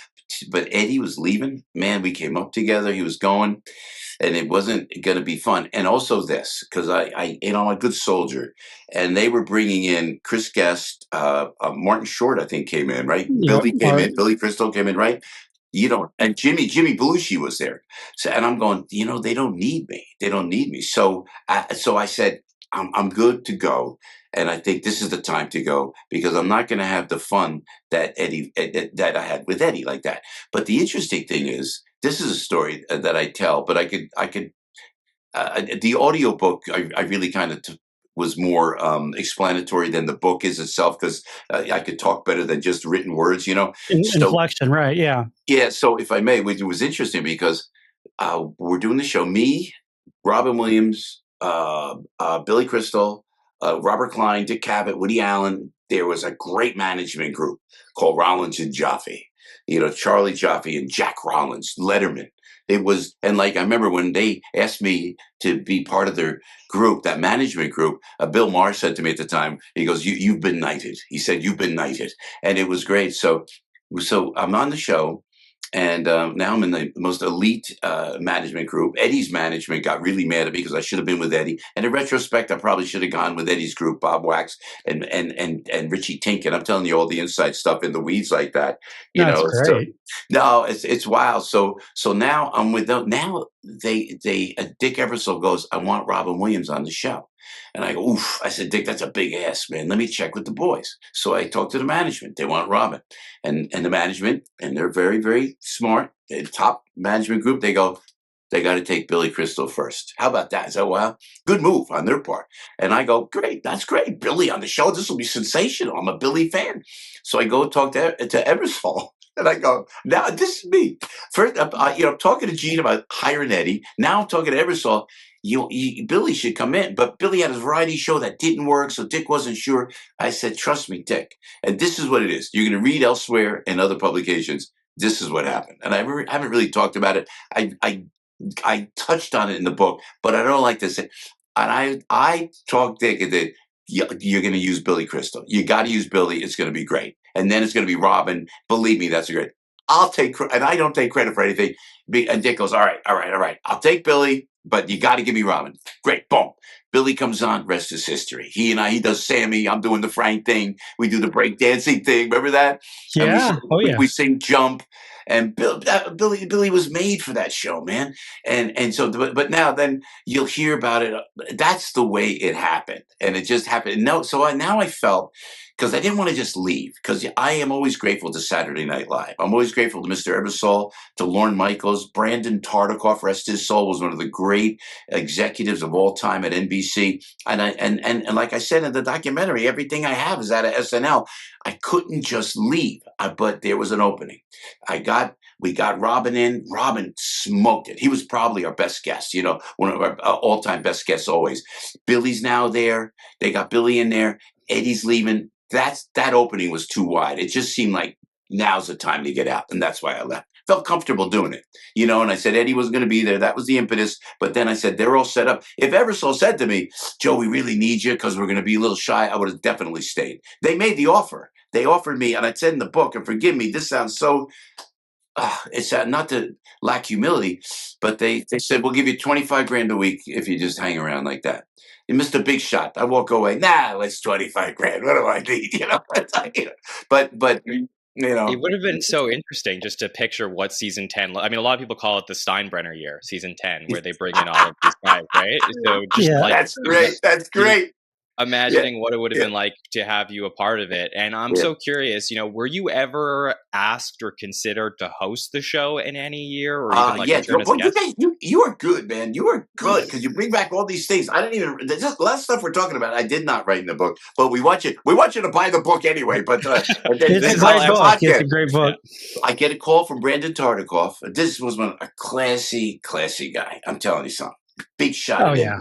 But Eddie was leaving. Man, we came up together. He was going, and it wasn't going to be fun. And also this, because I'm a good soldier, and they were bringing in Chris Guest, Martin Short, I think, came in, right? Billy came in. Billy Crystal came in, right? And Jimmy Belushi was there. So, and I'm going, they don't need me. They don't need me. So I said, I'm good to go. And I think this is the time to go, because I'm not going to have the fun that I had with Eddie like that. But the interesting thing is, this is a story that I tell, but I could, the audiobook, I really kind of was more explanatory than the book is itself, because I could talk better than just written words, Inflection, right? Yeah. Yeah. So if I may, it was interesting because we're doing the show. Me, Robin Williams, Billy Crystal, Robert Klein, Dick Cavett, Woody Allen. There was a great management group called Rollins and Jaffe. Charlie Jaffe and Jack Rollins, Letterman. It was, and I remember when they asked me to be part of their group, that management group, Bill Maher said to me at the time, he goes, you've been knighted. He said, you've been knighted. And it was great. So I'm on the show. And now I'm in the most elite management group. Eddie's management got really mad at me because I should have been with Eddie. And in retrospect, I probably should have gone with Eddie's group, Bob Wax and Richie Tink. And I'm telling you all the inside stuff in the weeds like that. That's great. No, it's wild. So now I'm with them. Now Dick Ebersol goes, I want Robin Williams on the show. And I go, oof. I said, Dick, that's a big ask, man. Let me check with the boys. So I talked to the management. They want Robin. And the management, and they're very, very smart. The top management group, they go, they got to take Billy Crystal first. How about that? I said, well, good move on their part. And I go, great. That's great. Billy on the show. This will be sensational. I'm a Billy fan. So I go talk to Ebersol. And I go, now this is me. First, I'm talking to Gene about hiring Eddie. Now I'm talking to Ebersol. Billy should come in. But Billy had his variety show that didn't work, so Dick wasn't sure. I said, trust me, Dick. And this is what it is. You're going to read elsewhere in other publications. This is what happened. And I haven't really talked about it. I touched on it in the book, but I don't like to say. And I talked Dick and said, you're going to use Billy Crystal. You got to use Billy. It's going to be great. And then it's going to be Robin. Believe me, that's great. I'll take, and I don't take credit for anything. And Dick goes, all right. I'll take Billy, but you got to give me Robin. Great. Boom. Billy comes on, rest is history. He does Sammy. I'm doing the Frank thing. We do the break dancing thing. Remember that? Yeah. We sing Jump. And Billy was made for that show, man. And so, but now then you'll hear about it. That's the way it happened. And it just happened. Now I felt, because I didn't want to just leave, because I am always grateful to Saturday Night Live. I'm always grateful to Mr. Ebersol, to Lorne Michaels. Brandon Tartikoff, rest his soul, was one of the great executives of all time at NBC. And like I said in the documentary, everything I have is out of SNL. I couldn't just leave, but there was an opening. We got Robin in. Robin smoked it. He was probably our best guest, one of our all-time best guests always. Billy's now there. They got Billy in there. Eddie's leaving. That opening was too wide. It just seemed like now's the time to get out. And that's why I left. Felt comfortable doing it, and I said Eddie wasn't going to be there. That was the impetus. But then I said, they're all set up. If Ebersol said to me, Joe, we really need you because we're going to be a little shy, I would have definitely stayed. They made the offer. They offered me, and I said in the book, and forgive me, this sounds so, it's not to lack humility, but they said, we'll give you $25,000 a week if you just hang around like that. And Mr. Big Shot, I walk away, it's $25,000. What do I need? But it would have been so interesting just to picture what season 10. I mean, a lot of people call it the Steinbrenner year, season 10, where they bring in all of these guys, right? So just that's great. That's great. Imagining what it would have been like to have you a part of it. And I'm so curious, were you ever asked or considered to host the show in any year, or even return as a guest? You are good, man. You are good because you bring back all these things. I didn't even, there's just a lot of stuff we're talking about. I did not write in the book, but we want you to buy the book anyway. But it's a great book. It's a great book. I get a call from Brandon Tartikoff. This was a classy guy. I'm telling you something. Big shot. Oh, yeah.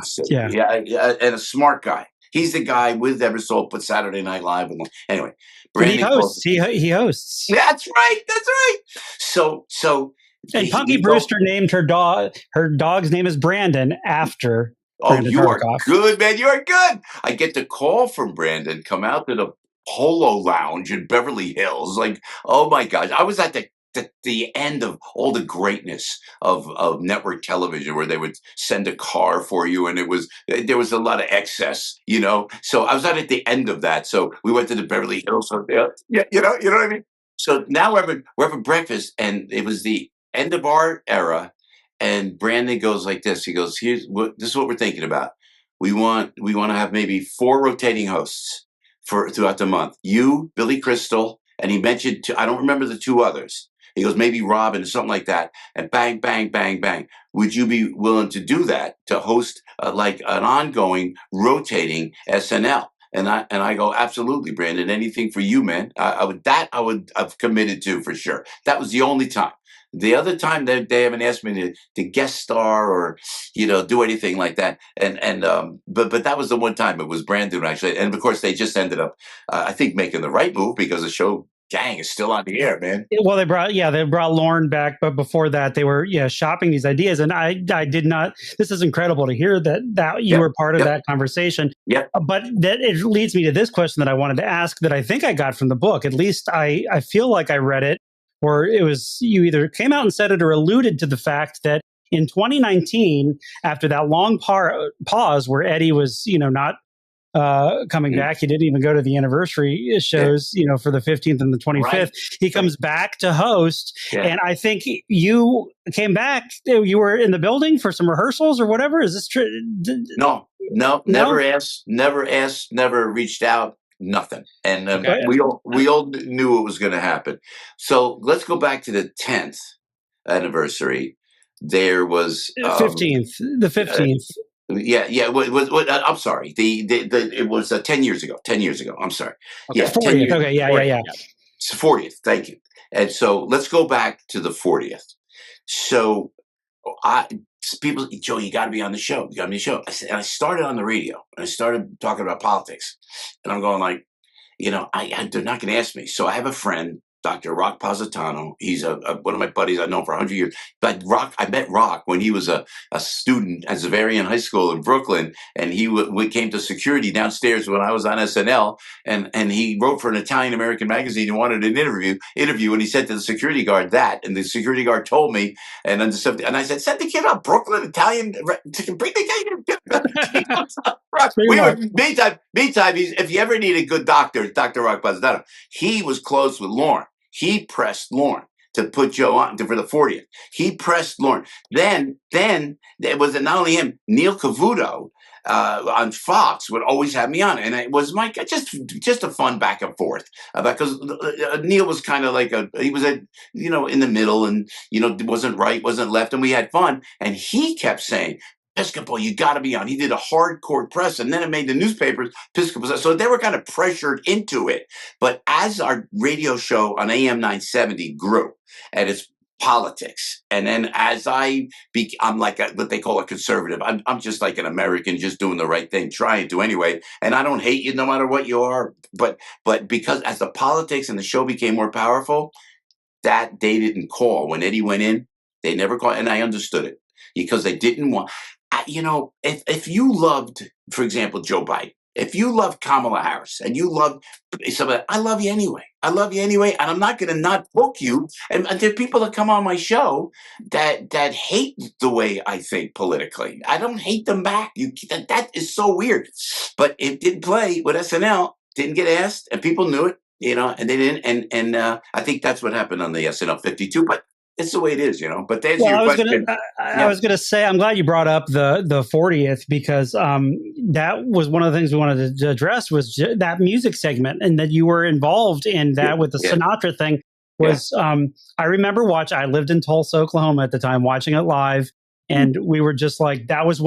And a smart guy. He's the guy with Eversole put Saturday Night Live. Anyway, And he Brandon hosts. calls. He hosts. That's right. That's right. So And Punky Brewster named her dog. Her dog's name is Brandon after. Oh, Brandon you are Tartikoff. good, man. You are good. I get the call from Brandon. Come out to the Polo Lounge in Beverly Hills. Like, oh my gosh, I was at the end of all the greatness of network television, where they would send a car for you, and there was a lot of excess, So I was at the end of that. So we went to the Beverly Hills Hotel. Yeah, you know what I mean. So now we're having breakfast, and it was the end of our era. And Brandon goes like this. He goes, this is what we're thinking about. We want to have maybe 4 rotating hosts throughout the month. You, Billy Crystal, and he mentioned I don't remember the 2 others. He goes, maybe Robin or something like that. And bang, bang, bang, bang. Would you be willing to do that, to host like an ongoing rotating SNL? And I go, absolutely, Brandon. Anything for you, man. I would have committed to for sure. That was the only time. The other time they haven't asked me to guest star or do anything like that. But that was the one time. It was Brandon actually, and of course they just ended up I think making the right move, because the show is still on the air, man. Well, they brought Lauren back, but before that they were shopping these ideas, and I did not. This is incredible to hear that you were part of that conversation. Yeah, but that it leads me to this question that I wanted to ask, that I think I got from the book. At least I feel like I read it. Or it was, you either came out and said it or alluded to the fact that in 2019, after that long pause where Eddie was, not coming back, he didn't even go to the anniversary shows, for the 15th and the 25th. Right. He comes back to host. Yeah. And I think you came back, you were in the building for some rehearsals or whatever. Is this true? No, never asked, never reached out. Nothing. And we all knew it was going to happen. So let's go back to the 10th anniversary. There was 15th, the 15th. Yeah. What, I'm sorry. It was 10 years ago. 10 years ago. I'm sorry. Okay. Yeah. 10 years. Okay. Yeah. It's the 40th. Thank you. And so let's go back to the 40th. So people, Joe, you got to be on the show. You got to be on the show. I started on the radio, and I started talking about politics, and I'm going like, they're not going to ask me. So I have a friend, Dr. Rock Positano. He's one of my buddies I've known for 100 years. But I met Rock when he was a student at Xaverian High School in Brooklyn, and he came to security downstairs when I was on SNL, and he wrote for an Italian American magazine and wanted an interview, and he said to the security guard that, and the security guard told me, and I said, send the kid out, Brooklyn Italian, bring the kid. We were meantime. If you ever need a good doctor, Dr. Rock Positano. He was close with Lauren. He pressed Lauren to put Joe on for the 40th. He pressed Lauren. Then it was not only him, Neil Cavuto on Fox would always have me on, and it was just a fun back and forth because Neil was kind of like he was in the middle, and wasn't right, wasn't left, and we had fun, and he kept saying, Piscopo, you got to be on. He did a hardcore press, and then it made the newspapers. Piscopo, so they were kind of pressured into it. But as our radio show on AM 970 grew, and its politics, and then as I'm like what they call a conservative. I'm just like an American, just doing the right thing, trying to anyway. And I don't hate you no matter what you are. But because as the politics and the show became more powerful, that they didn't call when Eddie went in. They never called, and I understood it because they didn't want. If you loved, for example, Joe Biden, if you loved Kamala Harris and you loved some of that, I love you anyway. And I'm not going to not book you. And there are people that come on my show that hate the way I think politically. I don't hate them back. That is so weird. But it did play with SNL, didn't get asked, and people knew it, and they didn't. And I think that's what happened on the SNL 52. But it's the way it is, But to answer your question, I was going to say, I'm glad you brought up the 40th because that was one of the things we wanted to address was that music segment, and that you were involved in that with the Sinatra thing. I remember I lived in Tulsa, Oklahoma at the time, watching it live, and we were just like, that was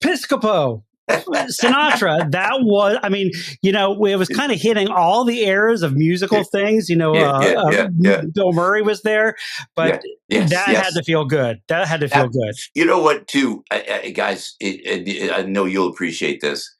Piscopo. Sinatra, that was, it was kind of hitting all the eras of musical things, Bill Murray was there, but had to feel good. That had to feel good. You know what, too, guys, I know you'll appreciate this.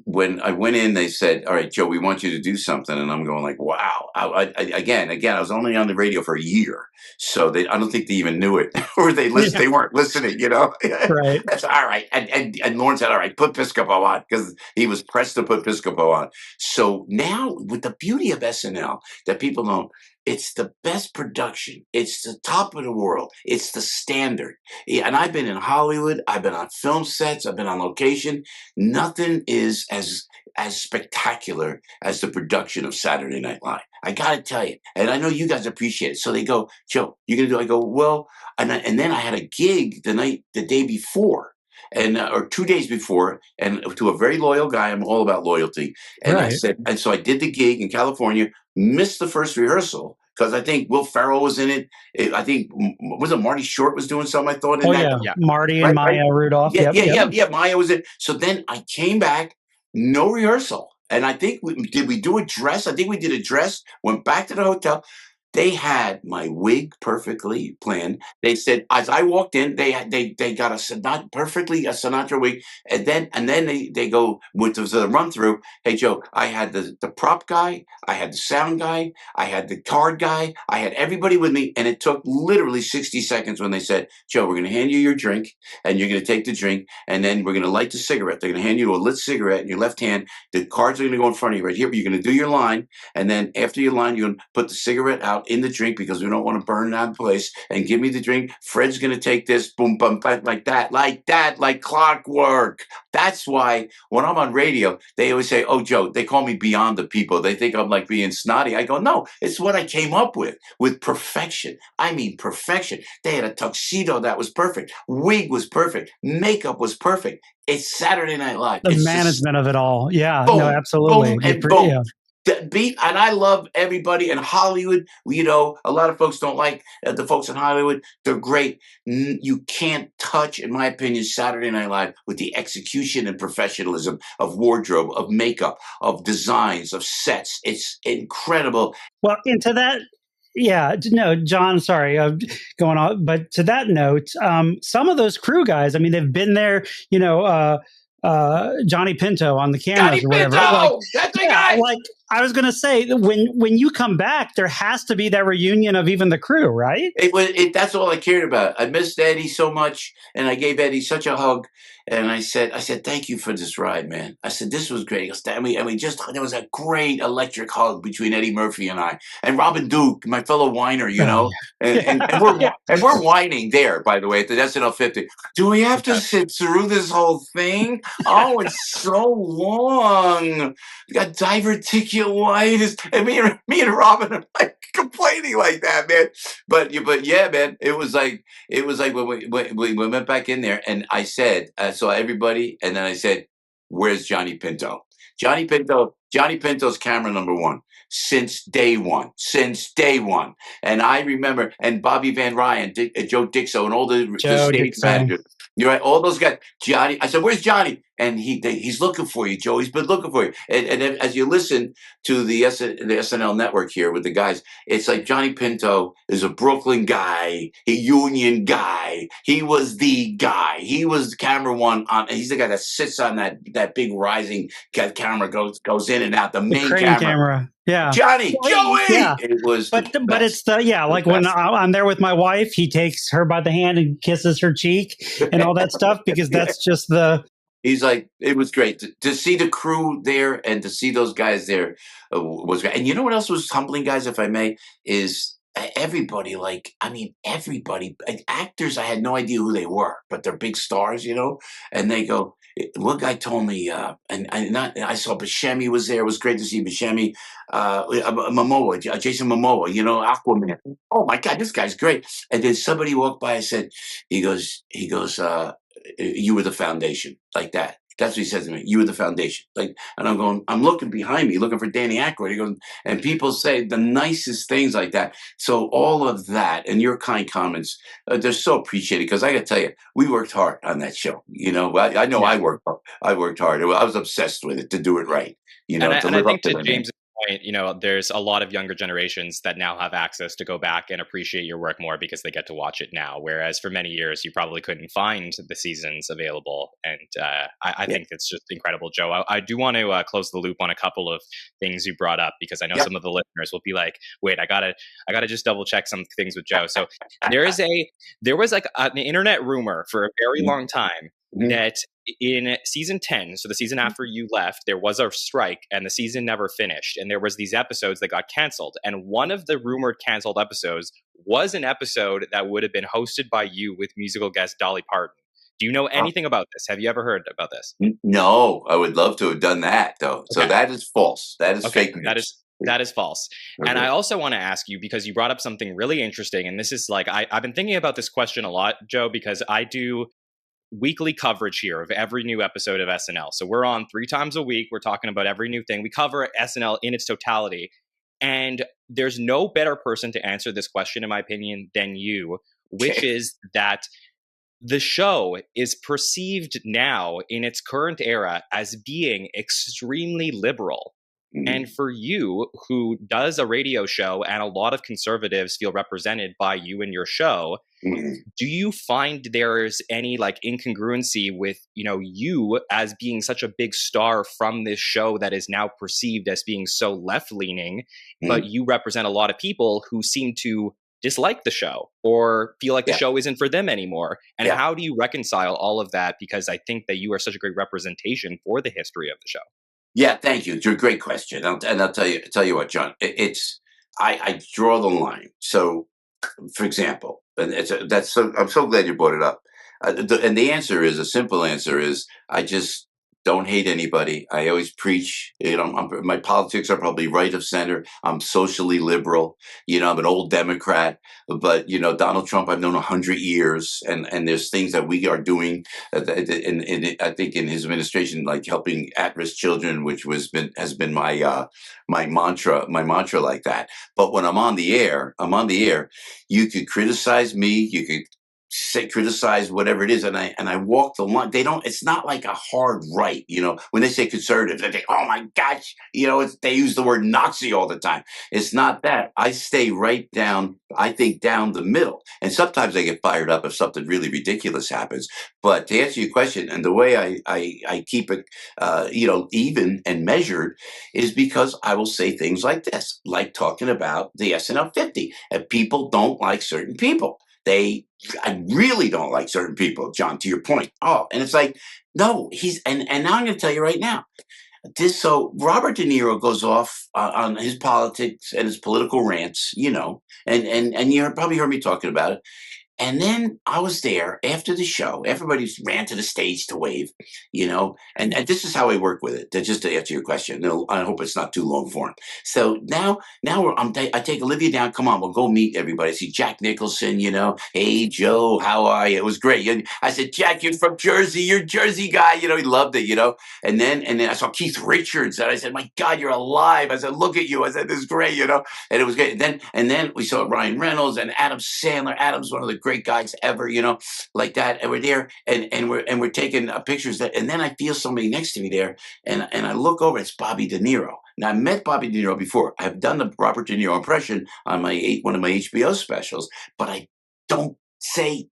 when I went in, they said, "All right, Joe, we want you to do something," and I'm going like, "Wow!" Again, I was only on the radio for a year, so I don't think they even knew it, or they weren't listening. Right. That's all right. And Lauren said, "All right, put Piscopo on," because he was pressed to put Piscopo on. So now, with the beauty of SNL that people don't. It's the best production. It's the top of the world. It's the standard. And I've been in Hollywood. I've been on film sets. I've been on location. Nothing is as spectacular as the production of Saturday Night Live. I got to tell you, and I know you guys appreciate it. So they go, "Joe, you're gonna do?" I go, "Well," and then I had a gig the day before, and or 2 days before, and to a very loyal guy. I'm all about loyalty, and I said, and so I did the gig in California. Missed the first rehearsal because I think Will Ferrell was in it. I think was it Marty Short was doing something. I thought in that. Yeah, Marty and Maya Rudolph. Yeah. Maya was in. So then I came back, no rehearsal, and I think did we do a dress? I think we did a dress. Went back to the hotel. They had my wig perfectly planned. They said as I walked in, they got a Sinatra wig, and then they go with the run through. "Hey Joe, I had the prop guy, I had the sound guy, I had the card guy, I had everybody with me, and it took literally 60 seconds when they said, 'Joe, we're going to hand you your drink, and you're going to take the drink, and then we're going to light the cigarette. They're going to hand you a lit cigarette in your left hand. The cards are going to go in front of you right here. But you're going to do your line, and then after your line, you're going to put the cigarette out in the drink because we don't want to burn that place. And give me the drink. Fred's going to take this, boom, boom, boom, like that, like clockwork.'" That's why when I'm on radio, they always say, "Oh, Joe," they call me beyond the people. They think I'm like being snotty. I go, "No, it's what I came up with perfection. I mean, perfection. They had a tuxedo that was perfect. Wig was perfect. Makeup was perfect. It's Saturday Night Live. The It's management of it all. Yeah, boom, no, absolutely. boom, and boom. Beat, and I love everybody in Hollywood. A lot of folks don't like the folks in Hollywood. They're great. You can't touch, in my opinion, Saturday Night Live with the execution and professionalism of wardrobe, of makeup, of designs, of sets. It's incredible. Well, into that, yeah, no, John, sorry, going on, but to that note, some of those crew guys, I mean, they've been there, Johnny Pinto on the cameras Johnny or whatever. Pinto! That's my guy! Like I was going to say, when you come back, there has to be that reunion of even the crew, right? That's all I cared about. I missed Eddie so much, and I gave Eddie such a hug. And I said, "Thank you for this ride, man." I said, "This was great." And we just, there was a great electric hug between Eddie Murphy and I, and Robin Duke, my fellow whiner, and we're whining there, by the way, at the SNL 50. "Do we have to sit through this whole thing? Oh, it's so long. We got diverticulitis." And me and Robin are like complaining like that, man. But yeah, man, it was like when we went back in there, and I said, "So everybody," and then I said, "Where's Johnny Pinto?" Johnny Pinto's camera number one since day one. And I remember, and Bobby Van Ryan, Joe Dixon, and all the stage managers. You're right, all those guys. Johnny, I said, "Where's Johnny?" And he's looking for you, Joe. He's been looking for you. And as you listen to the SNL network here with the guys, it's like Johnny Pinto is a Brooklyn guy, a union guy. He was the guy. He was camera one on. He's the guy that sits on that big rising camera, goes in and out. The main camera. Yeah, Joey. Yeah, it was. But it's like when I'm there with my wife, he takes her by the hand and kisses her cheek and all that stuff because that's just the. He's like, it was great to see the crew there and to see those guys there was great. And you know what else was humbling, guys, if I may, is everybody, everybody, actors, I had no idea who they were, but they're big stars, and they go, one guy told me, I saw Buscemi was there. It was great to see Buscemi, Momoa, Jason Momoa, Aquaman. Oh my God, this guy's great. And then somebody walked by and said, he goes, "You were the foundation," like that. That's what he said to me. "You were the foundation." And I'm looking behind me, looking for Danny Aykroyd. He goes, and people say the nicest things like that. So all of that and your kind comments, they're so appreciated because I got to tell you, we worked hard on that show. I worked hard. I worked hard. I was obsessed with it to do it right. I think to James' point, there's a lot of younger generations that now have access to go back and appreciate your work more because they get to watch it now. Whereas for many years, you probably couldn't find the seasons available. And I think it's just incredible, Joe. I do want to close the loop on a couple of things you brought up, because I know some of the listeners will be like, wait, I gotta just double check some things with Joe. So there was like an internet rumor for a very long time that in season 10, so the season after you left, there was a strike and the season never finished. And there was these episodes that got canceled. And one of the rumored canceled episodes was an episode that would have been hosted by you with musical guest Dolly Parton. Do you know anything about this? Have you ever heard about this? No, I would love to have done that, though. So that is false. That is fake news. That is false. And I also want to ask you, because you brought up something really interesting, and this is like, I've been thinking about this question a lot, Joe, because I do weekly coverage here of every new episode of SNL. So we're on 3 times a week. We're talking about every new thing. We cover SNL in its totality. And there's no better person to answer this question, in my opinion, than you, which is that the show is perceived now in its current era as being extremely liberal. And for you, who does a radio show, and a lot of conservatives feel represented by you and your show, do you find there's any like incongruency with, you as being such a big star from this show that is now perceived as being so left-leaning, but you represent a lot of people who seem to dislike the show or feel like the show isn't for them anymore? And how do you reconcile all of that? Because I think that you are such a great representation for the history of the show. Yeah, thank you. It's a great question. And I'll tell you what, John, I draw the line. So, for example, and I'm so glad you brought it up. And the answer is, a simple answer is, I just don't hate anybody. I always preach, my politics are probably right of center. I'm socially liberal. I'm an old Democrat, but Donald Trump, I've known 100 years, and there's things that we are doing I think in his administration, like helping at-risk children, which has been my mantra like that. But when I'm on the air. You could criticize me, you could criticize whatever it is, and I walk the line. It's not like a hard right, when they say conservative, they think, oh my gosh, they use the word Nazi all the time. It's not that. I stay right down, I think, down the middle. And sometimes I get fired up if something really ridiculous happens. But to answer your question, and the way I keep it even and measured, is because I will say things like this, like talking about the SNL 50, and people don't like certain people. I really don't like certain people, John, to your point. Oh, and it's like, no, and now I'm going to tell you right now. So Robert De Niro goes off on his politics and his political rants, and you probably heard me talking about it. And then I was there after the show. Everybody ran to the stage to wave, and this is how I work with it. Just to answer your question, I hope it's not too long for him. So now I take Olivia down. Come on, we'll go meet everybody. I see Jack Nicholson, Hey, Joe, how are you? It was great. I said, Jack, you're from Jersey. You're a Jersey guy. He loved it, And then I saw Keith Richards, and I said, my God, you're alive. I said, look at you. I said, this is great, And it was great. And then we saw Ryan Reynolds and Adam Sandler. Adam's one of the great guys ever, like that. And we're there, and we're taking pictures. And then I feel somebody next to me there, and I look over. It's Bobby De Niro. Now, I met Bobby De Niro before. I've done the Robert De Niro impression on one of my HBO specials, but I don't say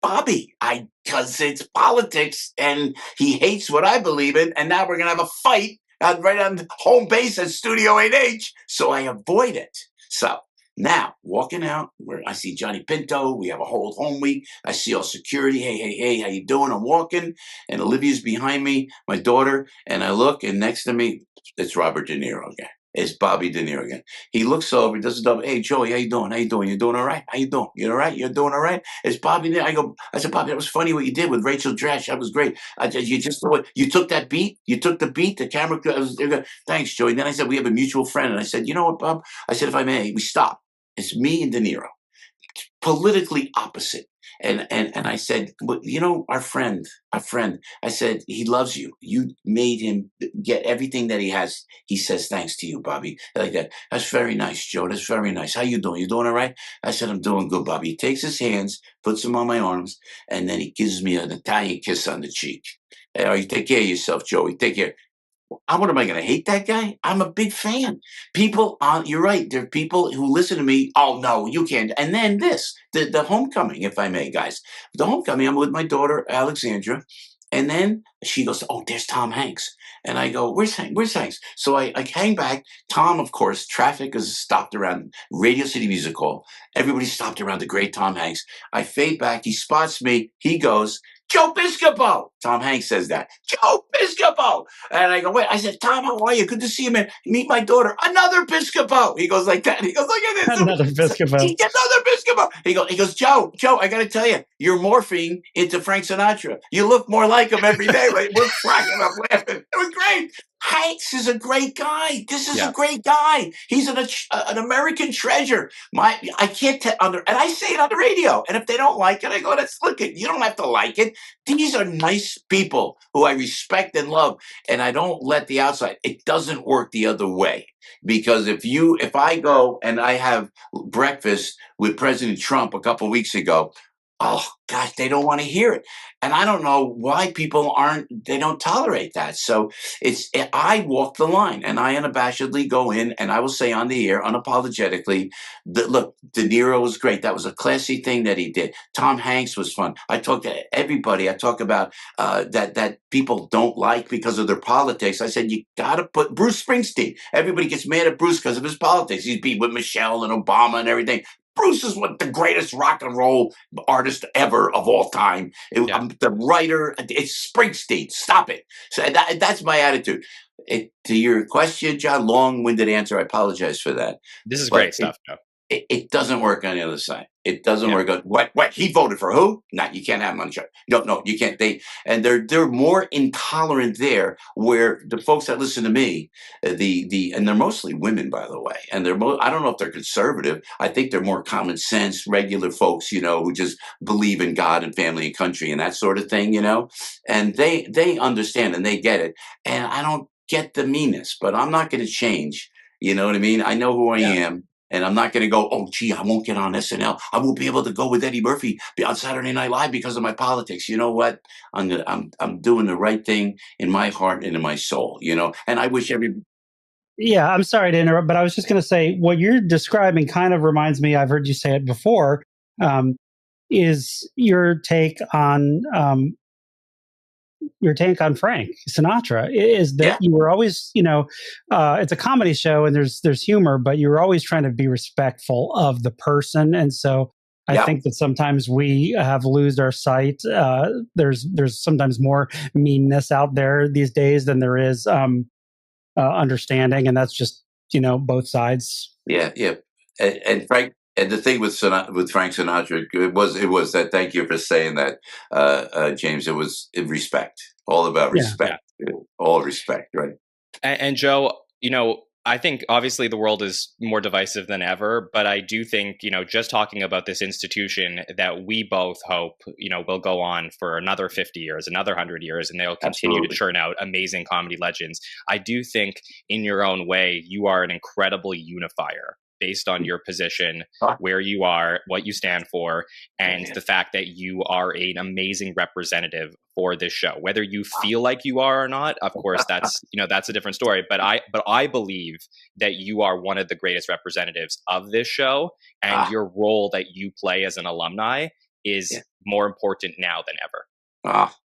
Bobby, because it's politics, and he hates what I believe in. And now we're gonna have a fight right on home base at Studio 8H. So I avoid it. So now, walking out, where I see Johnny Pinto, we have a whole home week. I see all security. Hey, how you doing? I'm walking, and Olivia's behind me, my daughter, and I look, and next to me, it's Robert De Niro again. It's Bobby De Niro again. He looks over, he does a double. Hey, Joey, how you doing? How you doing? You doing all right? How you doing? You all right? You're doing all right? It's Bobby there. I said, Bobby, that was funny what you did with Rachel Dratch. That was great. You took that beat. You took the beat. The camera. Thanks, Joey. And then I said, we have a mutual friend. And I said, you know what, Bob? I said, if I may, we stop. It's me and De Niro, politically opposite. And I said, our friend, I said, he loves you. You made him get everything that he has. He says, thanks to you, Bobby. Like that. That's very nice, Joe. That's very nice. How you doing? You doing all right? I said, I'm doing good, Bobby. He takes his hands, puts them on my arms, and then he gives me an Italian kiss on the cheek. Hey, you take care of yourself, Joey. Take care. What am I going to hate that guy? I'm a big fan. People on, you're right. There are people who listen to me. Oh no, you can't. And then the homecoming, if I may, guys, the homecoming. I'm with my daughter Alexandra, and then she goes, "Oh, there's Tom Hanks." And I go, "Where's Hanks? Where's Hanks?" So I hang back. Tom, of course, traffic is stopped around Radio City Music Hall. Everybody stopped around the great Tom Hanks. I fade back. He spots me. He goes, "Joe Piscopo." Tom Hanks says that. "Joe Piscopo." And I go, "Wait." I said, "Tom, how are you? Good to see you, man. Meet my daughter. Another Piscopo." He goes like that. He goes like this. Another Piscopo. Another Piscopo. He goes, Joe, I got to tell you, you're morphing into Frank Sinatra. You look more like him every day. Right? We're cracking up laughing. It was great. Hanks is a great guy. This is a great guy. He's an American treasure. I can't and I say it on the radio. And if they don't like it, I go, "Let's look it. You don't have to like it." These are nice people who I respect and love, and I don't let the outside. It doesn't work the other way, because if I go and I have breakfast with President Trump a couple of weeks ago, oh gosh, they don't want to hear it. And I don't know why people they don't tolerate that. So I walk the line, and I unabashedly go in, and I will say on the air, unapologetically, that look, De Niro was great. That was a classy thing that he did. Tom Hanks was fun. I talk to everybody. I talk about that people don't like because of their politics. I said, you got to put Bruce Springsteen. Everybody gets mad at Bruce because of his politics. He's beat with Michelle and Obama and everything. Bruce is the greatest rock and roll artist ever of all time. I'm the writer. It's Springsteen. Stop it. So that's my attitude. To your question, John, long-winded answer. I apologize for that. This is great stuff, Joe. It doesn't work on the other side. It doesn't work on what he voted for. Who? Not, you can't have him on the show. No, you can't. They're more intolerant there. Where the folks that listen to me, and they're mostly women, by the way. And I don't know if they're conservative. I think they're more common sense, regular folks, who just believe in God and family and country and that sort of thing, And they understand and they get it. And I don't get the meanness, but I'm not going to change. You know what I mean? I know who I am. And I'm not going to go, "Oh, gee, I won't get on SNL. I won't be able to go with Eddie Murphy on Saturday Night Live because of my politics." You know what? I'm doing the right thing in my heart and in my soul, And I wish Yeah, I'm sorry to interrupt, but I was just going to say what you're describing kind of reminds me, I've heard you say it before, is your take on Frank Sinatra, is that you were always, it's a comedy show and there's humor, but you were always trying to be respectful of the person. And so I think that sometimes we have lost our sight. There's sometimes more meanness out there these days than there is understanding. And that's just, both sides. Yeah. And Frank, and the thing with Frank Sinatra, it was that. Thank you for saying that, James. It was respect, all about respect, all respect, right? And Joe, I think obviously the world is more divisive than ever, but I do think, just talking about this institution that we both hope, will go on for another 50 years, another 100 years, and they'll continue to churn out amazing comedy legends. I do think in your own way, you are an incredible unifier based on your position, where you are, what you stand for, and the fact that you are an amazing representative for this show. Whether you feel like you are or not, of course, that's a different story. But I believe that you are one of the greatest representatives of this show, and your role that you play as an alumni is more important now than ever.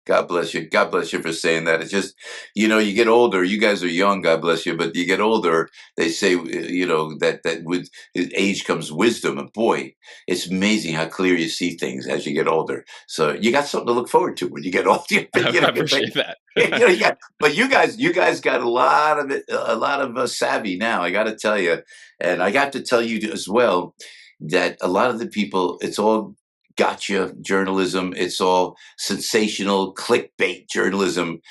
God bless you. God bless you for saying that. It's just, you get older. You guys are young, God bless you, but you get older. They say, that with age comes wisdom. And boy, it's amazing how clear you see things as you get older. So you got something to look forward to when you get older. I appreciate that. But you guys got a lot of savvy now. I got to tell you, and I got to tell you as well that a lot of the people, it's all gotcha journalism. It's all sensational clickbait journalism.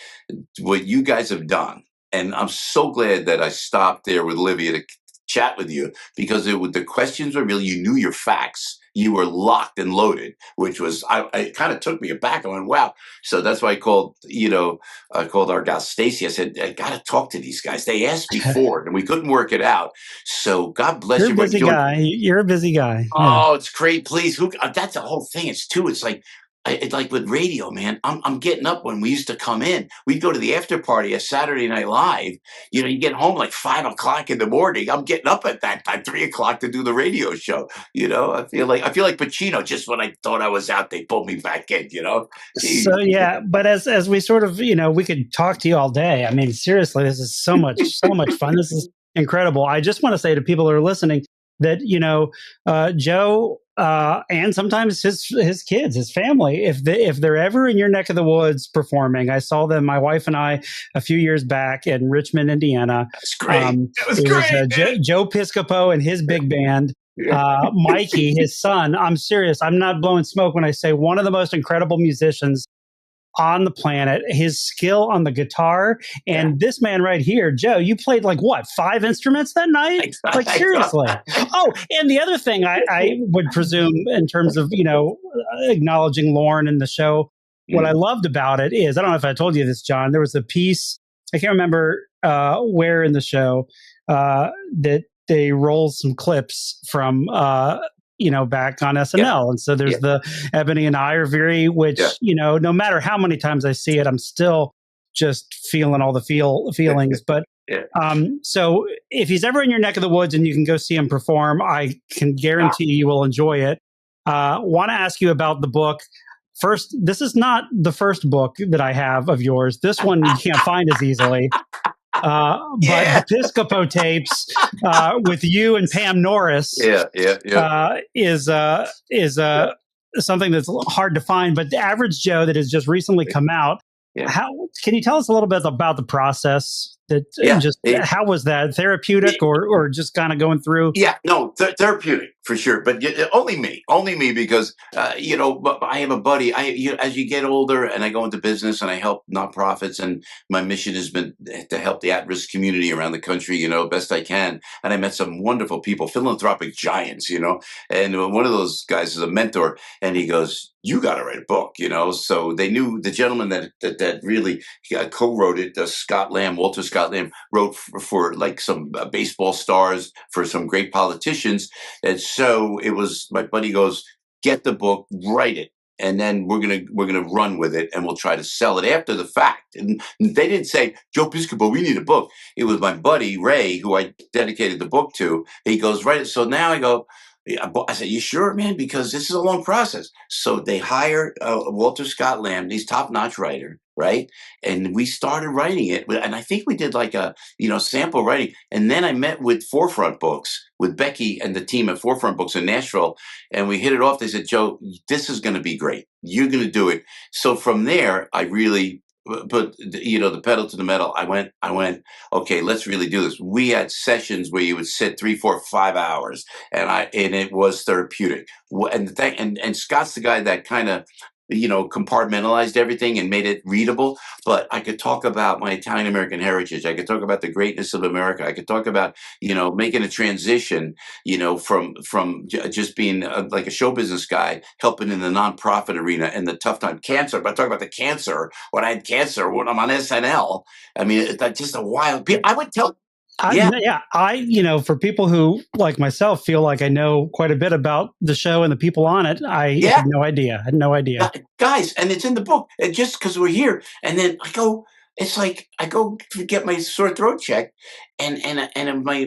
What you guys have done, and I'm so glad that I stopped there with Olivia to chat with you, because the questions were real. You knew your facts. You were locked and loaded, which was, it kind of took me aback. I went, wow. So that's why I called our gal Stacy. I said, I got to talk to these guys. They asked before and we couldn't work it out. So God bless you. You're a busy guy. You're a busy guy. Oh, it's great. Please. That's the whole thing. It's like it's like with radio, man, I'm getting up when we used to come in. We'd go to the after party at Saturday Night Live. You know, you get home like 5 o'clock in the morning. I'm getting up at that time, 3 o'clock to do the radio show. You know, I feel like Pacino. Just when I thought I was out, they pulled me back in. You know, So yeah, but as we sort of, we could talk to you all day. I mean, seriously, this is so much fun. This is incredible. I just want to say to people who are listening that Joe and sometimes his kids, his family, if they're ever in your neck of the woods performing, I saw them, my wife and I, a few years back in Richmond, Indiana. That's great. That was it great. Was Joe Piscopo and his big band. Mikey, his son. I'm serious. I'm not blowing smoke when I say one of the most incredible musicians on the planet. His skill on the guitar, and this man right here, Joe, you played like what, 5 instruments that night? Like seriously. Oh, and the other thing I would presume in terms of acknowledging Lauren in the show, what I loved about it is, I don't know if I told you this, John, there was a piece, I can't remember where in the show, that they roll some clips from back on SNL. And so there's the Ebony and Ivory, which, no matter how many times I see it, I'm still just feeling all the feelings. But so if he's ever in your neck of the woods and you can go see him perform, I can guarantee you will enjoy it. Want to ask you about the book. First, this is not the first book that I have of yours. This one you can't find as easily. But the Piscopo tapes with you and Pam Norris is something that's hard to find. But the average Joe that has just recently come out, how can you tell us a little bit about the process? How was that, therapeutic or just kind of going through? Therapeutic for sure, but only me because I have a buddy. As you get older and I go into business and I help nonprofits, and my mission has been to help the at-risk community around the country, best I can. And I met some wonderful people, philanthropic giants, and one of those guys is a mentor, and he goes, "You got to write a book," So they knew the gentleman that really co-wrote it, Walter Scott Lamb, wrote for like some baseball stars, for some great politicians. And so it was, my buddy goes, "Get the book, write it, and then we're gonna run with it, and we'll try to sell it after the fact." And they didn't say, "Joe Piscopo, we need a book." It was my buddy Ray, who I dedicated the book to. He goes, "Write it." So now I go, I said, "You sure, man? Because this is a long process." So they hired Walter Scott Lamb, he's top-notch writer, right? And we started writing it, and I think we did like a sample writing. And then I met with Forefront Books, with Becky and the team at Forefront Books in Nashville, and we hit it off. They said, "Joe, this is going to be great. You're going to do it." So from there, I really put the pedal to the metal. I went, okay, let's really do this. We had sessions where you would sit 3, 4, 5 hours, and it was therapeutic. And Scott's the guy that kind of compartmentalized everything and made it readable. But I could talk about my Italian American heritage. I could talk about the greatness of America. I could talk about making a transition from just being like a show business guy, helping in the nonprofit arena and the tough time, cancer. But I talk about the cancer when I had cancer, when I'm on SNL. I mean, it's just a wild. I would tell. For people who, like myself, feel like I know quite a bit about the show and the people on it, I had no idea. I had no idea. Guys, and it's in the book. And just because we're here, and then it's like I go to get my sore throat checked, and my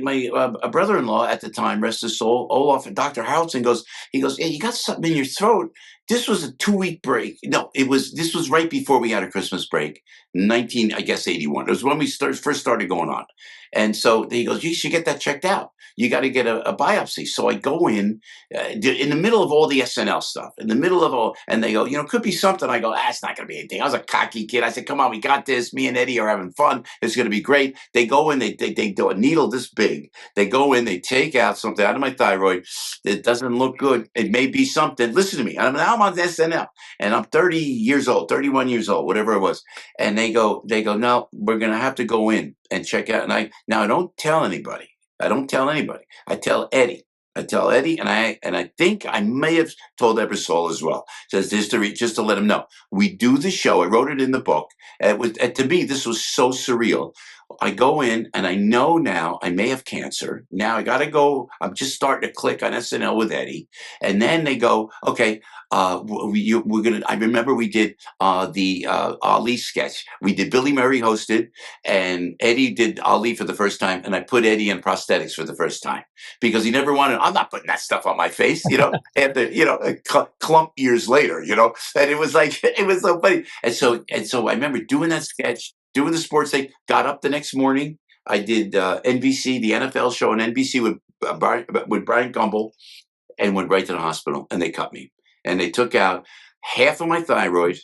brother-in-law at the time, rest his soul, Olaf, and Dr. Haraldson goes, "Hey, you got something in your throat." This was a 2-week break. No, this was right before we had a Christmas break, 1981. It was when we first started going on. And so he goes, "You should get that checked out. You got to get a biopsy." So I go in the middle of all the SNL stuff, in the middle of all, and they go, "Could be something." I go, "It's not going to be anything." I was a cocky kid. I said, "Come on, we got this. Me and Eddie are having fun. It's going to be great." They go in, they do a needle this big. They go in, they take out something out of my thyroid. It doesn't look good. It may be something. Listen to me. I'm on SNL, and I'm 30 years old, 31 years old, whatever it was. And they go, "No, we're going to have to go in and check out." And I don't tell anybody. I tell Eddie. And I think I may have told Ebersol as well. Says this just to let him know. We do the show. I wrote it in the book. To me, this was so surreal. I go in and I know now I may have cancer. Now I got to go. I'm just starting to click on SNL with Eddie. And then they go, okay, we're going to, I remember we did the Ali sketch. We did Billy Murray hosted and Eddie did Ali for the first time. And I put Eddie in prosthetics for the first time because he never wanted, I'm not putting that stuff on my face, after, a clump years later, and it was like, it was so funny. And so I remember doing that sketch, doing the sports thing, got up the next morning. I did NBC, the NFL show on NBC with Brian Gumbel, and went right to the hospital. And they cut me. And they took out half of my thyroid.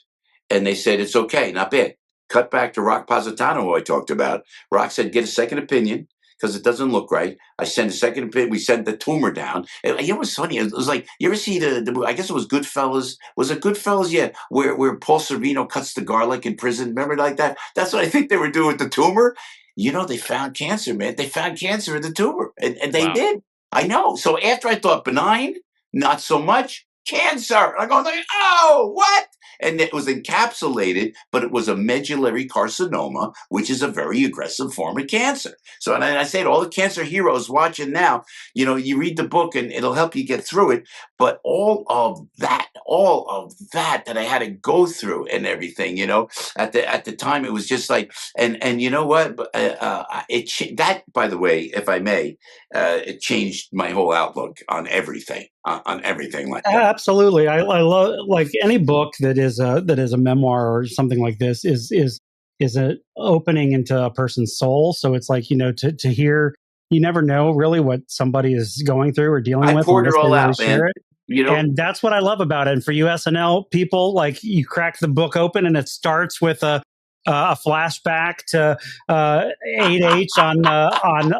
And they said, it's okay, not bad. Cut back to Rock Positano, who I talked about. Rock said, get a second opinion because it doesn't look right. I sent a second opinion. We sent the tumor down. And it was funny. It was like, you ever see I guess it was Goodfellas. Was it Goodfellas? Yeah, where Paul Sorvino cuts the garlic in prison. Remember like that? That's what I think they were doing with the tumor. They found cancer, man. They found cancer in the tumor. And they did. I know. So after I thought benign, not so much, cancer. I go, oh, what? And it was encapsulated, but it was a medullary carcinoma, which is a very aggressive form of cancer. So, and I say to all the cancer heroes watching now, you read the book and it'll help you get through it. But all of that I had to go through and everything, at the time, it was just like, and you know what? That, by the way, if I may, it changed my whole outlook on everything. On everything like that. Absolutely, I love like any book that is a memoir or something like this is an opening into a person's soul. So it's like to hear, you never know really what somebody is going through or dealing with. I poured it all out, share man. It. And that's what I love about it. And for you SNL people, like you crack the book open and it starts with a flashback to 8H on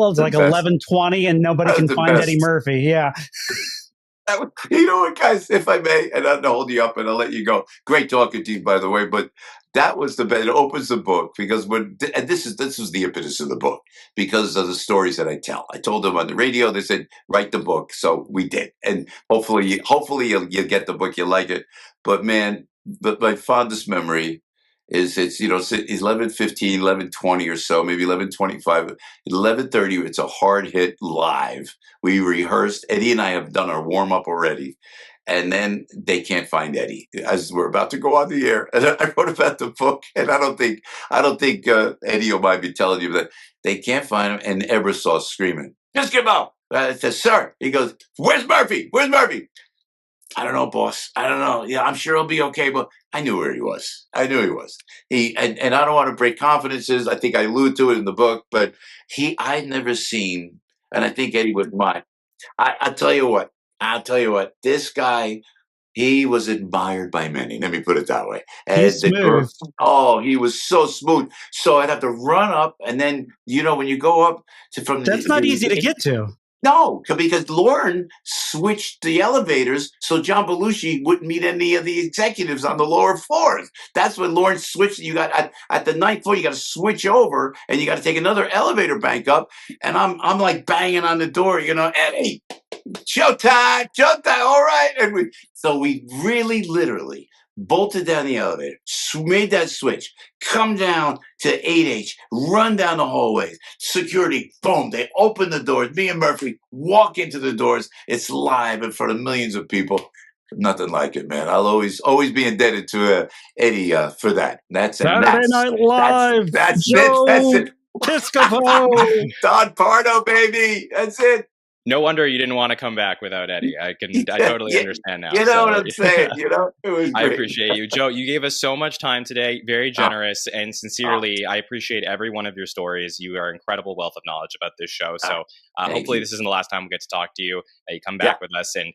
it's like 11:20 and nobody can find best. Eddie Murphy. Yeah. You know what, guys, if I may, and I'll hold you up and I'll let you go. Great talking to you, by the way, but that was the best. It opens the book because this is the impetus of the book because of the stories that I tell. I told them on the radio, they said, write the book. So we did. And hopefully you'll get the book, you like it. But man, my fondest memory is it's 11:15, 11:20 or so, maybe 11:25, 11:30. It's a hard hit live. We rehearsed. Eddie and I have done our warm up already, and then they can't find Eddie as we're about to go on the air. And I wrote about the book, and I don't think Eddie will mind me telling you that they can't find him. And Ebersoft screaming, "Piscopo!" I said, "Sir," he goes, "Where's Murphy? Where's Murphy?" I don't know, boss. I don't know. Yeah, I'm sure he'll be okay, but I knew where he was. I knew he was. And I don't want to break confidences. I think I allude to it in the book, but I'd never seen, and I think Eddie wouldn't mind. I'll tell you what. This guy, he was admired by many. Let me put it that way. And he's smooth. He was so smooth. So I'd have to run up, and then when you go up from that's not easy to get to. No, because Lauren switched the elevators so John Belushi wouldn't meet any of the executives on the lower floors. That's when Lauren switched. You got at the ninth floor, you got to switch over, and you got to take another elevator bank up. And I'm like banging on the door, Eddie, showtime, all right. And we really, literally bolted down the elevator, made that switch, come down to 8H, run down the hallways, security, boom, they open the doors. Me and Murphy walk into the doors. It's live in front of millions of people. Nothing like it, man. I'll always be indebted to Eddie for that. That's Saturday Night Live. That's Joe it. Piscopo. Don Pardo, baby. That's it. No wonder you didn't want to come back without Eddie. I totally understand now. You know what I'm saying? It was great. I appreciate you. Joe, you gave us so much time today. Very generous and sincerely. I appreciate every one of your stories. You are incredible wealth of knowledge about this show. So hopefully this isn't the last time we get to talk to you. You come back with us, and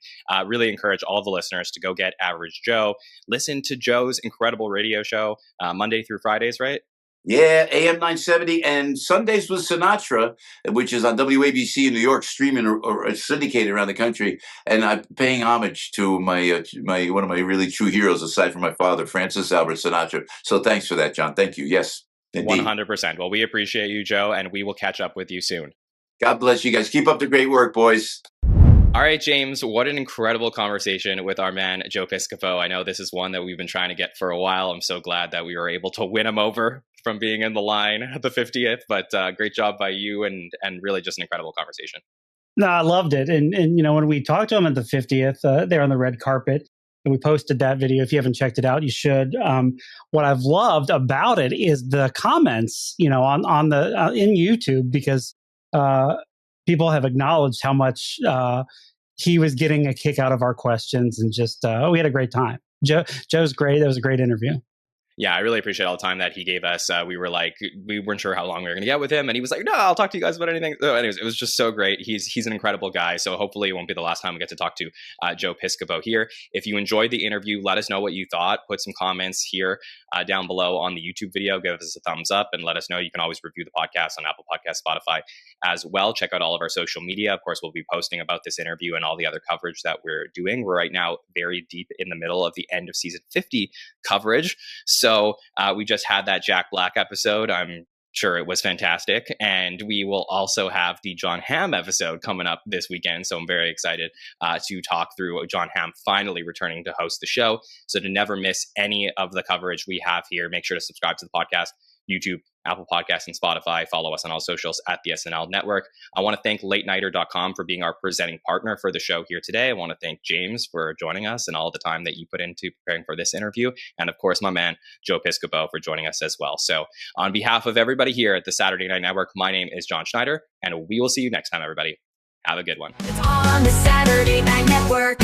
really encourage all the listeners to go get Average Joe. Listen to Joe's incredible radio show Monday through Fridays, right? Yeah, AM 970 and Sundays with Sinatra, which is on WABC in New York, streaming or syndicated around the country. And I'm paying homage to my one of my really true heroes, aside from my father, Francis Albert Sinatra. So thanks for that, John. Thank you. Yes, indeed. 100%. Well, we appreciate you, Joe, and we will catch up with you soon. God bless you guys. Keep up the great work, boys. All right, James, what an incredible conversation with our man, Joe Piscopo. I know this is one that we've been trying to get for a while. I'm so glad that we were able to win him over from being in the line at the 50th, but great job by you and really just an incredible conversation. No, I loved it. And when we talked to him at the 50th, there on the red carpet, and we posted that video. If you haven't checked it out, you should. What I've loved about it is the comments, on the in YouTube, because people have acknowledged how much he was getting a kick out of our questions, and just we had a great time. Joe's great. That was a great interview. Yeah, I really appreciate all the time that he gave us. We weren't sure how long we were going to get with him. And he was like, no, I'll talk to you guys about anything. So anyways, it was just so great. He's an incredible guy. So hopefully it won't be the last time we get to talk to Joe Piscopo here. If you enjoyed the interview, let us know what you thought. Put some comments here down below on the YouTube video. Give us a thumbs up and let us know. You can always review the podcast on Apple Podcasts, Spotify as well. Check out all of our social media. Of course, we'll be posting about this interview and all the other coverage that we're doing. We're right now very deep in the middle of the end of season 50 coverage. So we just had that Jack Black episode. I'm sure it was fantastic. And we will also have the Jon Hamm episode coming up this weekend. So I'm very excited to talk through Jon Hamm finally returning to host the show. So to never miss any of the coverage we have here, make sure to subscribe to the podcast, YouTube, Apple Podcasts, and Spotify. Follow us on all socials at the SNL Network. I want to thank LateNighter.com for being our presenting partner for the show here today. I want to thank James for joining us and all the time that you put into preparing for this interview. And of course, my man, Joe Piscopo, for joining us as well. So on behalf of everybody here at the Saturday Night Network, my name is Jon Schneider, and we will see you next time, everybody. Have a good one. It's on the Saturday Night Network.